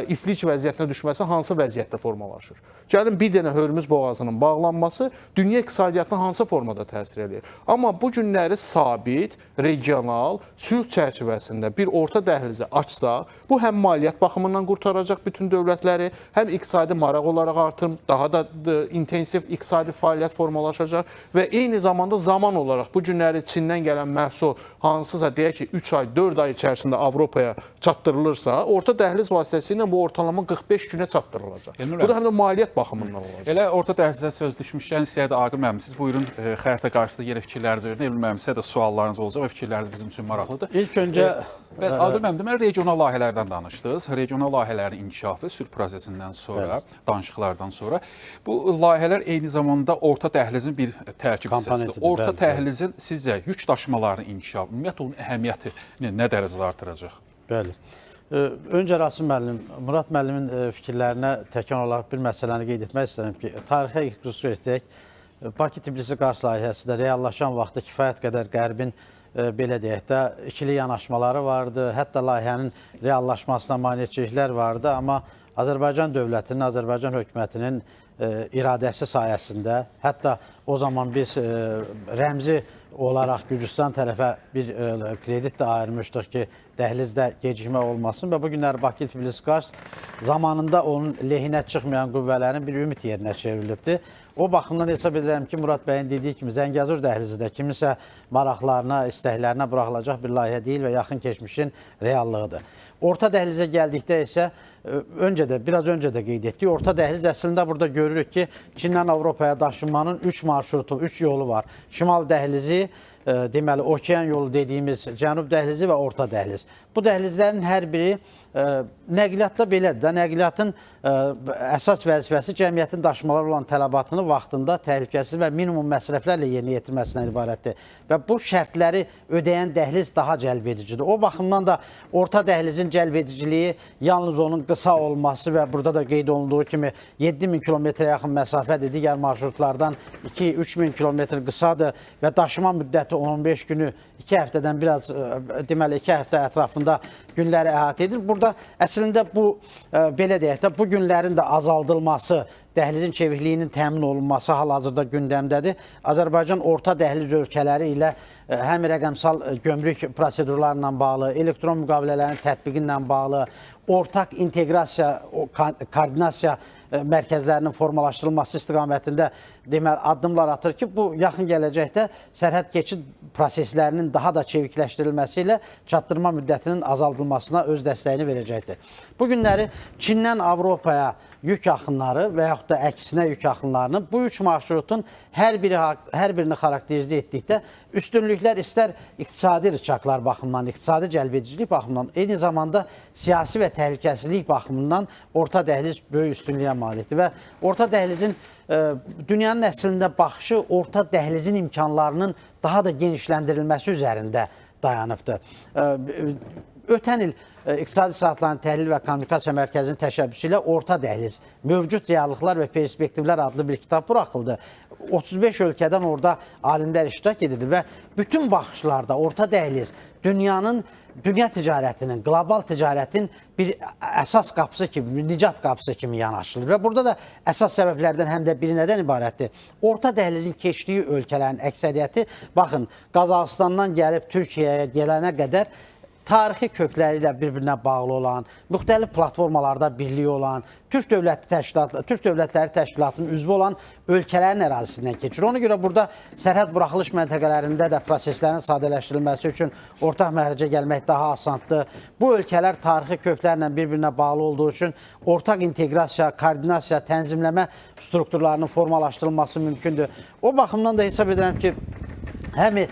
iflic vəziyyətinə düşməsi hansı vəziyyətdə formalaşır? Gəlin bir dənə Hörmüz boğazının bağlanması dünya iqtisadiyyatına hansı formada təsir edir? Amma bu günləri sabit, regional, sülh çərçivəsində bir orta dəhlizi açsaq, bu həm maliyyət baxımından qurtaracaq bütün dövlətləri, həm iqtisadi maraq olaraq artım, daha da intensiv iqtisadi fəaliyyət formalaşacaq və eyni zamanda zaman olaraq bu günləri Çindən gələn məhsul hansısa deyək ki, 3 ay, 4 ay içərisində Avropaya çatdırılırsa, orta dəhliz vasitəsilə bu ortalama 45 günə çatdırılacaq. Bu da həm də maliyyət baxımından olacaq. Elə orta dəhlizə söz düşmüşkən, sizə də Aqil müəllim, siz buyurun xəritə qarşısında yenə fikirlərinizi verin. Elmi müəllim, sizə də suallarınız olacaq və fikirləriniz bizim üçün maraqlıdır. İlk öncə Aqil müəllim, deməli regional layihələrdən danışdınız. Regional layihələrin inkişafı sülh prosesindən sonra, danışıqlardan sonra bu layihələr eyni zamanda orta dəhlizin bir tərkib hissəsidir. Orta dəhlizin sizcə yük daşımalarının inkişafı, ümumiyyətlə onun əhəmiyyətini nə dərəcədə artıracaq? Bəli. Öncə Rasim müəllim, Murad müəllimin fikirlərinə təkan olaraq bir məsələni qeyd etmək istəyirəm ki, tarixə iqtisad etsək, Bakı-Tbilisi-Qars layihəsi də reallaşan vaxtda kifayət qədər Qərbin belə deyək də ikili yanaşmaları vardı, hətta layihənin reallaşmasına maneçiliklər vardı, amma Azərbaycan dövlətinin, Azərbaycan hökumətinin iradəsi sayəsində, hətta o zaman biz rəmzi olaraq Gürcüstan tərəfə bir kredit də ayırmışdıq ki, dəhlizdə gecikmə olmasın və bu günlər Bakı-Tbilisi-Qars zamanında onun lehinə çıxmayan qüvvələrin bir ümid yerinə çevrilibdir. O baxımdan hesab edirəm ki, Murad bəyin dediyi kimi Zəngəzur dəhlizi də kimisə maraqlarına, istəklərinə buraxılacaq bir layihə deyil və yaxın keçmişin reallığıdır. Orta dəhlizə gəldikdə isə biraz öncə də qeyd etdik. Orta dəhliz əslində burada görürük ki, Çindən Avropaya daşınmanın 3 marşrutu, 3 yolu var. Şimal dəhlizi, deməli, okean yolu dediyimiz cənub dəhlizi və orta dəhliz. Bu dəhlizlərin hər biri nəqliyyatda belədir də, nəqliyyatın əsas vəzifəsi cəmiyyətin daşımalar olan tələbatını vaxtında təhlükəsiz və minimum məsrəflərlə yerinə yetirməsindən ibarətdir. Və bu şərtləri ödəyən dəhliz daha cəlb edicidir. O baxımdan da orta dəhlizin cəlb ediciliyi yalnız onun qısa olması və burada da qeyd olunduğu kimi 7000 kilometrə yaxın məsafədir. Digər marşrutlardan 2-3000 kilometr qısadır və daşıma müddəti 15 günü 2 həftədən biraz, deməli 2 həftə ətrafında günləri əhatə edir. Burada əslində bu, belə deyək də, bu günlərin də azaldılması, dəhlizin çevriliğinin təmin olunması hal-hazırda gündəmdədir. Azərbaycan orta dəhliz ölkələri ilə həm rəqəmsal gömrük prosedurlarla bağlı, elektron müqavilələrin tətbiqi ilə bağlı, ortaq inteqrasiya, koordinasiya mərkəzlərinin formalaşdırılması istiqamətində deməli addımlar atır ki, bu yaxın gələcəkdə sərhəd keçid proseslərinin daha da çevikləşdirilməsi ilə çatdırma müddətinin azaldılmasına öz dəstəyini verəcəkdir. Bu günləri Çindən Avropaya yük axınları və yaxud da əksinə yük axınlarının bu üç marşrutun hər birini xarakterizə etdikdə üstünlüklər istər iqtisadi rıçaqlar baxımından, iqtisadi cəlbedicilik baxımından, eyni zamanda siyasi və təhlükəsizlik baxımından orta dəhliz böyük üstünlüyə malikdir və orta dəhlizin dünyanın əslində baxışı orta dəhlizin imkanlarının daha da genişləndirilməsi üzərində dayanıbdır. Ötən il İqtisadi Saatların Təhlil və Kommunikasiya Mərkəzinin təşəbbüsü ilə Orta Dəhliz, Mövcud Reallıqlar və Perspektivlər adlı bir kitab buraxıldı. 35 ölkədən orada alimlər iştirak edirdi və bütün baxışlarda Orta Dəhliz dünya ticarətinin, qlobal ticarətin bir əsas qapısı kimi, nicat qapısı kimi yanaşılır. Və burada da əsas səbəblərdən həm də biri nədən ibarətdir? Orta dəhlizin keçdiyi ölkələrin əksəriyyəti, baxın, Qazaxıstandan gəlib Türkiyəyə gələnə qədər tarixi kökləri ilə bir-birinə bağlı olan, müxtəlif platformalarda birliyi olan, Türk Dövlətləri Təşkilatının üzvü olan ölkələrin ərazisindən keçir. Ona görə burada sərhəd buraxılış məntəqələrində də proseslərin sadələşdirilməsi üçün ortaq məhrəcə gəlmək daha asandır. Bu ölkələr tarixi köklərlə bir-birinə bağlı olduğu üçün ortaq inteqrasiya, koordinasiya, tənzimləmə strukturlarının formalaşdırılması mümkündür. O baxımdan da hesab edirəm ki, həm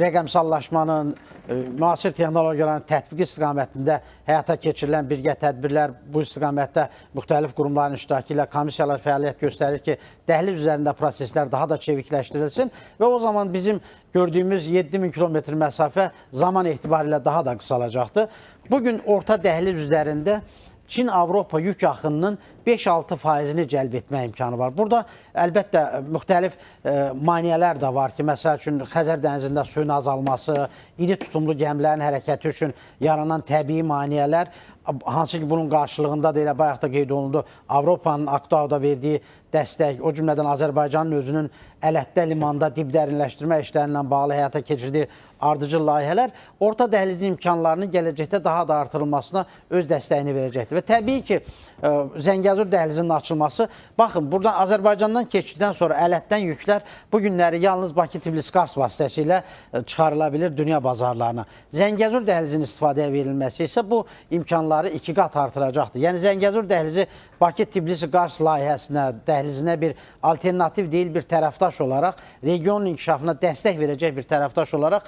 rəqəmsallaşmanın, müasir texnologiyaların tətbiqi istiqamətində həyata keçirilən birgə tədbirlər, bu istiqamətdə müxtəlif qurumların iştirakı ilə komissiyalar fəaliyyət göstərir ki, dəhliz üzərində proseslər daha da çevikləşdirilsin və o zaman bizim gördüyümüz 7000 kilometr məsafə zaman etibarilə daha da qısalacaqdır. Bugün orta dəhliz üzərində Çin-Avropa yük axınının 5-6%-ni cəlb etmə imkanı var. Burada əlbəttə müxtəlif maneələr də var ki, məsəl üçün Xəzər dənizində suyun azalması, iri tutumlu gəmilərin hərəkəti üçün yaranan təbii maneələr, hansı ki bunun qarşılığında da elə bayaq da qeyd olundu, Avropanın Aktaoda verdiyi dəstək, o cümlədən Azərbaycanın özünün Ələtdə limanda dib dərinləşdirmə işlərindən bağlı həyata keçirdiyi ardıcıl layihələr orta dəhlizin imkanlarının gələcəkdə daha da artırılmasına öz dəstəyini verəcəkdir. Və təbii ki, Zəngəzur dəhlizinin açılması, baxın, buradan Azərbaycandan keçdikdən sonra Ələtdən yüklər bu günləri yalnız Bakı-Tbilisi-Kars vasitəsilə çıxarıla bilir dünya bazarlarına. Zəngəzur dəhlizinin istifadəyə verilməsi isə bu imkanları 2 qat artıracaqdır. Yəni Zəngəzur dəhlizi Bakı-Tbilisi-Kars layihəsinə, dəhlizinə bir alternativ deyil, bir tərəfdaş olaraq, regionun inkişafına dəstək verəcək bir tərəfdaş olaraq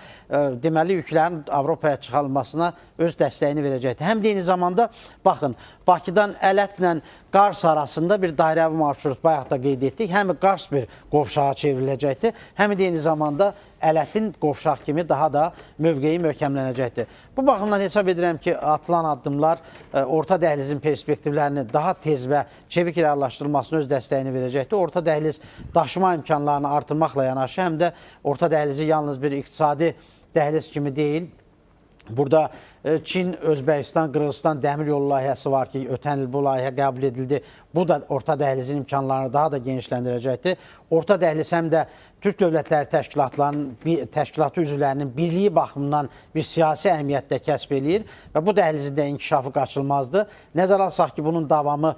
deməli yüklərin Avropaya çıxarılmasına öz dəstəyini verəcəkdir. Həm də eyni zamanda, baxın, Bakıdan Ələtlə Qars arasında bir dairəvi marşrut bayaq da qeyd etdik. Həm Qars bir qovşağa çevriləcəkdir, həm də eyni zamanda Ələtin qovşaq kimi daha da mövqeyi möhkəmlənəcəkdir. Bu baxımdan hesab edirəm ki, atılan addımlar orta dəhlizin perspektivlərini daha tez və çevik reallaşdırılmasına öz dəstəyini verəcəkdir. Orta dəhliz daşıma imkanlarını artırmaqla yanaşı, həm də orta dəhlizi yalnız bir iqtisadi dəhliz kimi deyil, burada Çin, Özbəkistan, Qırğızstan dəmir yolu layihəsi var ki, ötən il bu layihə qəbul edildi. Bu da orta dəhlizin imkanlarını daha da genişləndirəcəkdir. Orta dəhliz həm də Türk Dövlətləri Təşkilatı üzvlərinin birliyi baxımından bir siyasi əhəmiyyətdə kəsb eləyir və bu dəhlizin də inkişafı qaçılmazdır. Nəzərə alsaq ki, bunun davamı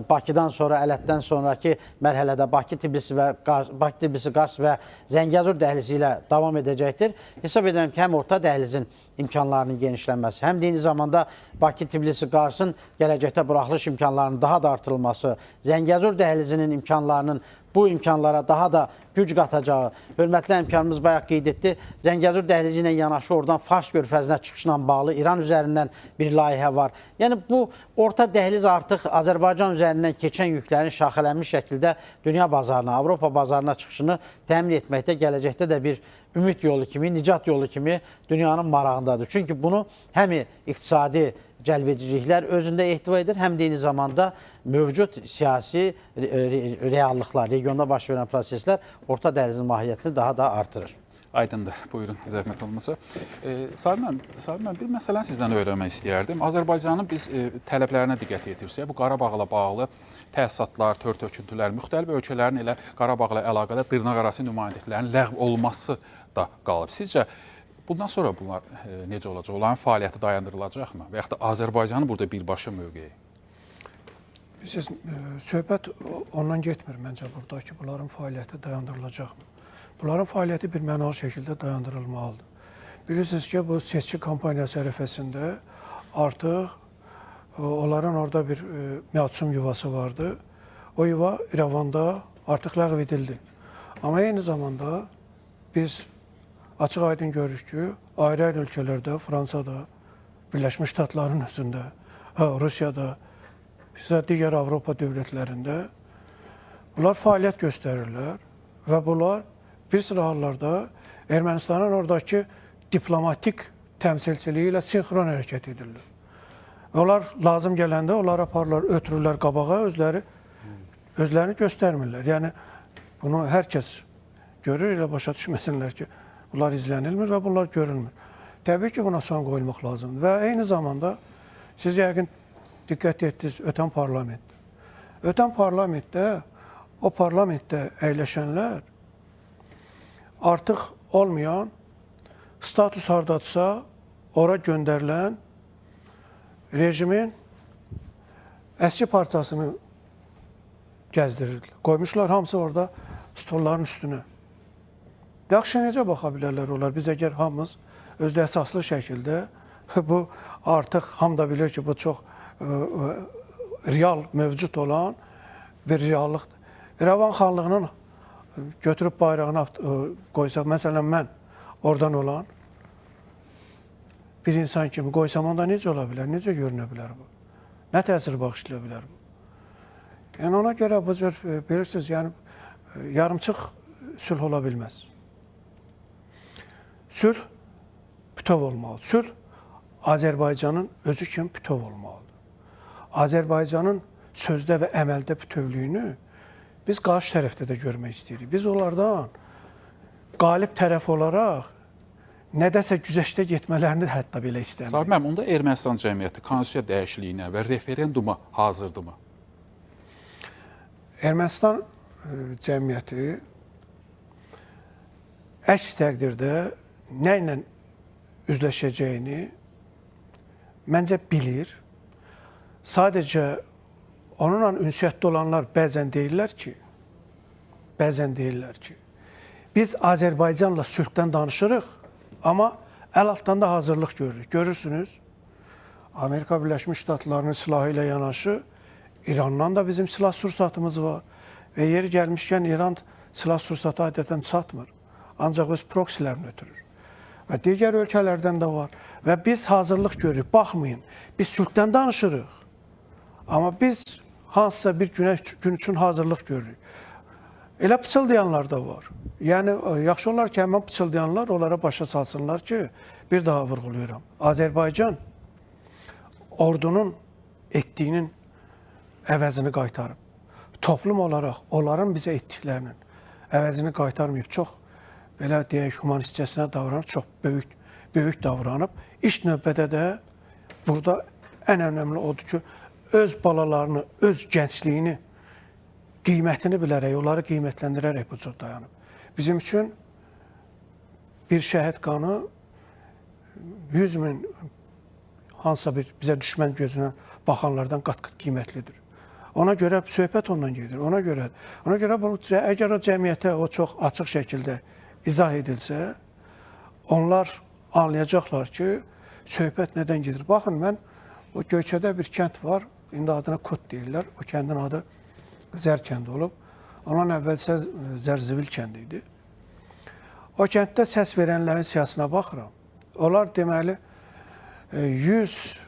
Bakıdan sonra, Ələtdən sonraki mərhələdə Bakı-Tbilisi-Kars və Zəngəzur dəhlizi ilə davam edəcəkdir. Hesab edirəm ki, həm orta dəhlizin imkanlarının genişlənməsi, həm də eyni zamanda Bakı-Tbilisi-Karsın gələcəkdə buraxılış imkanlarının daha da artırılması, Zəngəzur dəhlizinin imkanlarının bu imkanlara daha da güc qatacağı, hörmətli həmkarımız bayaq qeyd etdi, Zəngəzur dəhlizi ilə yanaşı oradan Fars körfəzinə çıxışla bağlı İran üzərindən bir layihə var. Yəni bu orta dəhliz artıq Azərbaycan üzərindən keçən yüklərin şaxələnmiş şəkildə dünya bazarına, Avropa bazarına çıxışını təmin etməkdə gələcəkdə də bir ümid yolu kimi, nicat yolu kimi dünyanın marağındadır. Çünki bunu həm iqtisadi cəlbediciliklər özündə ehtiva edir, həm də eyni zamanda mövcud siyasi reallıqlar, regionda baş verən proseslər orta dəhlizin mahiyyətini daha da artırır. Aydındır, buyurun, zəhmət olmasa. Salim mən bir məsələni sizdən öyrənmək istəyərdim. Azərbaycanın biz tələblərinə diqqət yetirsək, bu Qarabağla bağlı təsisatlar, tör-töküntülər, müxtəlif ölkələrin elə Qarabağla əlaqədə dırnaqarası nümayəndəliklərin ləğv olunması da qalıb. Sizcə, bundan sonra bunlar necə olacaq? Onların fəaliyyəti dayandırılacaqmı? Və yaxud da Azərbaycanın burada birbaşa mövqeyi? Bilirsiniz, söhbət ondan getmir məncə burada ki, bunların fəaliyyəti dayandırılacaqmı? Bunların fəaliyyəti bir mənalı şəkildə dayandırılmalıdır. Bilirsiniz ki, bu seçki kampaniyası ərəfəsində artıq onların orada bir məhsum yuvası vardı. O yuva İrəvanda artıq ləğv edildi. Amma eyni zamanda biz açıq aydın görürük ki, ayrı-ayrı ölkələrdə, Fransada, Birləşmiş Ştatların özündə, Rusiyada, bizə digər Avropa dövlətlərində bunlar fəaliyyət göstərirlər və bunlar bir sıra hallarda Ermənistanın oradakı diplomatik təmsilçiliyi ilə sinxron hərəkət edirlər. Onlar lazım gələndə onlar aparırlar, ötürürlər qabağa, özlərini göstərmirlər. Yəni bunu hər kəs görür, elə başa düşməsinlər ki, bunlar izlənilmir və bunlar görülmür. Təbii ki, buna son qoyulmaq lazımdır və eyni zamanda siz yəqin diqqət etdiniz ötən parlamentdə. Ötən parlamentdə, o parlamentdə əyləşənlər artıq olmayan, status hardadsa ora göndərilən rejimin əski parçasını gəzdirirlər. Qoymuşlar hamısı orada stolların üstünə. Yaxşı, necə baxa bilərlər onlar? Biz əgər hamımız özdə əsaslı şəkildə, bu artıq hamı da bilir ki, bu çox real, mövcud olan bir reallıqdır. İrəvan xanlığının götürüb bayrağını qoysaq, məsələn mən oradan olan bir insan kimi qoysam, onda necə ola bilər, necə görünə bilər bu? Nə təsir bağışlaya bilər bu? Yəni ona görə bu cür, bilirsiniz, yəni yarımçıq sülh ola bilməz. Sülh bütöv olmalıdır. Sülh Azərbaycanın özü kimi bütöv olmalıdır. Azərbaycanın sözdə və əməldə bütövlüyünü biz qarşı tərəfdə də görmək istəyirik. Biz onlardan qalib tərəf olaraq nədəsə güzəştə getmələrini hətta belə istəmirik. Sabir müəllim, onda Ermənistan cəmiyyəti konstitusiya dəyişikliyinə və referenduma hazırdırmı? Ermənistan cəmiyyəti əks təqdirdə nə ilə üzləşəcəyini məncə bilir. Sadəcə onunla ünsiyyətdə olanlar bəzən deyirlər ki, biz Azərbaycanla sülhdən danışırıq, amma əl altdan da hazırlıq görürük. Görürsünüz, Amerika Birləşmiş Ştatlarının silahı ilə yanaşı İrandan da bizim silah sursatımız var. Və yeri gəlmişkən İran silah sursatı adətən satmır. Ancaq öz proksilərini ötürür. Və digər ölkələrdən də var. Və biz hazırlıq görürük. Baxmayın, biz sülhdən danışırıq. Amma biz hansısa bir gün üçün hazırlıq görürük. Elə pıçıldayanlar da var. Yəni, yaxşı olar ki, həmən pıçıldayanlar onlara başa salsınlar ki, bir daha vurğuluyorum. Azərbaycan ordunun etdiyinin əvəzini qaytarıb. Toplum olaraq onların bizə etdiklərinin əvəzini qaytarmayıb. Çox, belə deyək, humanistcəsinə davranıb, çox böyük davranıb. İlk növbədə də burada ən önəmli odur ki, öz balalarını, öz gəncliyini, qiymətini bilərək, onları qiymətləndirərək bu cür dayanıb. Bizim üçün bir şəhid qanı 100 min hansısa bir bizə düşmən gözünə baxanlardan qat-qat qiymətlidir. Ona görə söhbət ondan gedir. Ona görə əgər o cəmiyyətə o çox açıq şəkildə izah edilsə, onlar anlayacaqlar ki, söhbət nədən gedir. Baxın, mən o Göyçədə bir kənd var, indi adına Kut deyirlər. O kəndin adı Zər kəndi olub. Ondan əvvəlsə Zərzivil kəndi idi. O kənddə səs verənlərin siyasına baxıram. Onlar deməli 111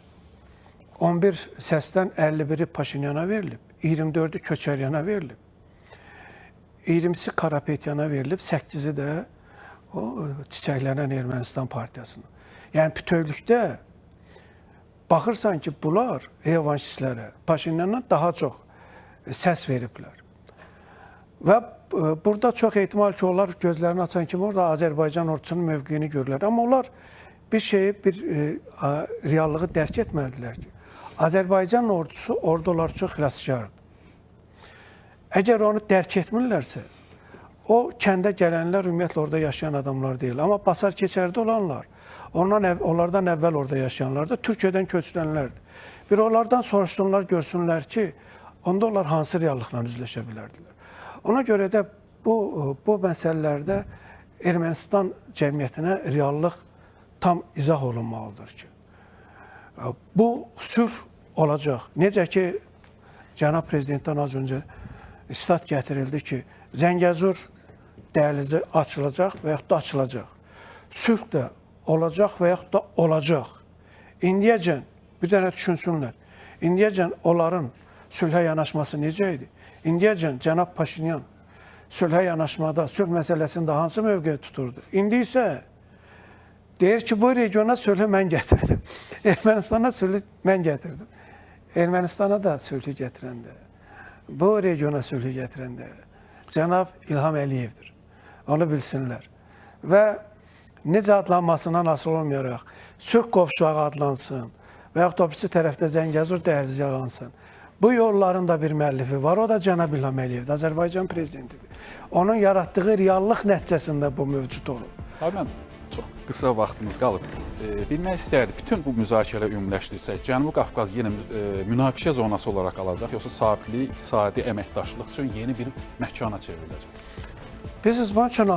səsdən 51-i Paşinyana verilib, 24-ü Köçəryana verilib, 20-si Karapetyana verilib, 8-i də o çiçəklənən Ermənistan partiyasına. Yəni bütövlükdə baxırsan ki, bunlar revanşistlərə, Paşinyandan daha çox səs veriblər. Və burada çox ehtimal ki, onlar gözlərini açan kimi orada Azərbaycan ordusunun mövqeyini görürlər. Amma onlar bir şeyi, bir reallığı dərk etməlidirlər ki, Azərbaycan ordusu ordular çox xilaskardır. Əgər onu dərk etmirlərsə, o kəndə gələnlər ümumiyyətlə orada yaşayan adamlar deyil. Amma basar keçərdə olanlar, onlardan əvvəl orada yaşayanlar da Türkiyədən köçürənlərdir. Bir onlardan soruşsunlar, görsünlər ki, onda onlar hansı reallıqla üzləşə bilərdilər. Ona görə də bu məsələlərdə Ermənistan cəmiyyətinə reallıq tam izah olunmalıdır ki, bu sülh olacaq. Necə ki, cənab prezidentdən az öncə stat gətirildi ki, Zəngəzur dəhlizi açılacaq və yaxud da açılacaq. Sülh də olacaq və yaxud da olacaq. İndiyəcən, bir dənə düşünsünlər, indiyəcən onların sülhə yanaşması necə idi? İndiyəcən cənab Paşinyan sülhə yanaşmada, sülh məsələsində hansı mövqe tuturdu? İndi isə deyir ki, bu regiona sülhü mən gətirdim. Ermənistana sülhü mən gətirdim. Ermənistana da sülhü gətirəndə, bu regiona sülhü gətirəndə cənab İlham Əliyevdir. Onu bilsinlər. Və necə adlanmasından asılı olmayaraq sülh qovşağı adlansın və yaxud da birisi tərəfdə Zəngəzur dəhlizi yalansın. Bu yolların da bir müəllifi var, o da cənab İlham Əliyevdir, Azərbaycan prezidentidir. Onun yaratdığı reallıq nəticəsində bu mövcud olub. Sabir müəllim, çox qısa vaxtımız qalıb. Bilmək istərdik, bütün bu müzakirə ümumiləşdirsək, Cənubi Qafqaz yenə münaqişə zonası olaraq alacaq, yoxsa sabitlik, iqtisadi əməkdaşlıq üçün yeni bir məkana çevriləcək? Bilirsiniz, bunun üçün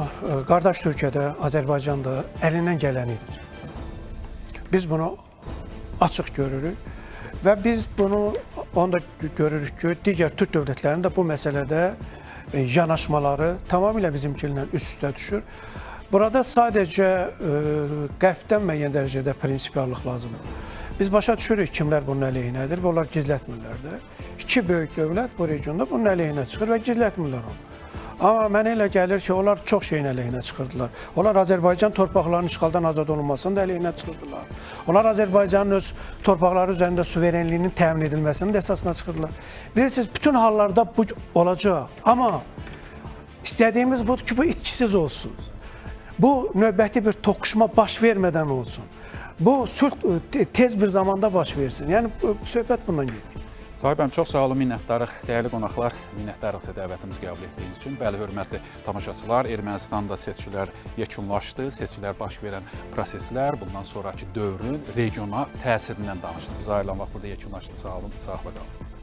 qardaş Türkiyədə, Azərbaycanda əlindən gələni edir. Biz bunu açıq görürük və biz bunu onu da görürük ki, digər Türk dövlətlərinin də bu məsələdə yanaşmaları tamamilə bizimkindən üst-üstə düşür. Burada sadəcə qərbdən müəyyən dərəcədə prinsipiallıq lazımdır. Biz başa düşürük kimlər bunun əleyhinədir və onlar gizlətmirlər də. İki böyük dövlət bu regionda bunun əleyhinə çıxır və gizlətmirlər onu. Amma mənə elə gəlir ki, onlar çox şeyin əleyhinə çıxırdılar. Onlar Azərbaycan torpaqlarının işğaldan azad olunmasının da əleyhinə çıxırdılar. Onlar Azərbaycanın öz torpaqları üzərində suverenliyinin təmin edilməsinin də əsasına çıxırdılar. Bilirsiniz, bütün hallarda bu olacaq. Amma istədiyimiz budur ki, bu itkisiz olsun. Bu növbəti bir toqquşma baş vermədən olsun. Bu sülh tez bir zamanda baş versin. Yəni söhbət bundan gedir. Sabir müəllim, çox sağ olun, minnətdarıq. Dəyərli qonaqlar, minnətdarıq sizə dəvətimizi qəbul etdiyiniz üçün. Bəli, hörmətli tamaşaçılar, Ermənistanda seçkilər yekunlaşdı. Seçkilər baş verən proseslər, bundan sonraki dövrün regiona təsirindən danışdıq. Biz ayrılan vaxt burada yekunlaşdı. Sağ olun, sağlıqla qalın.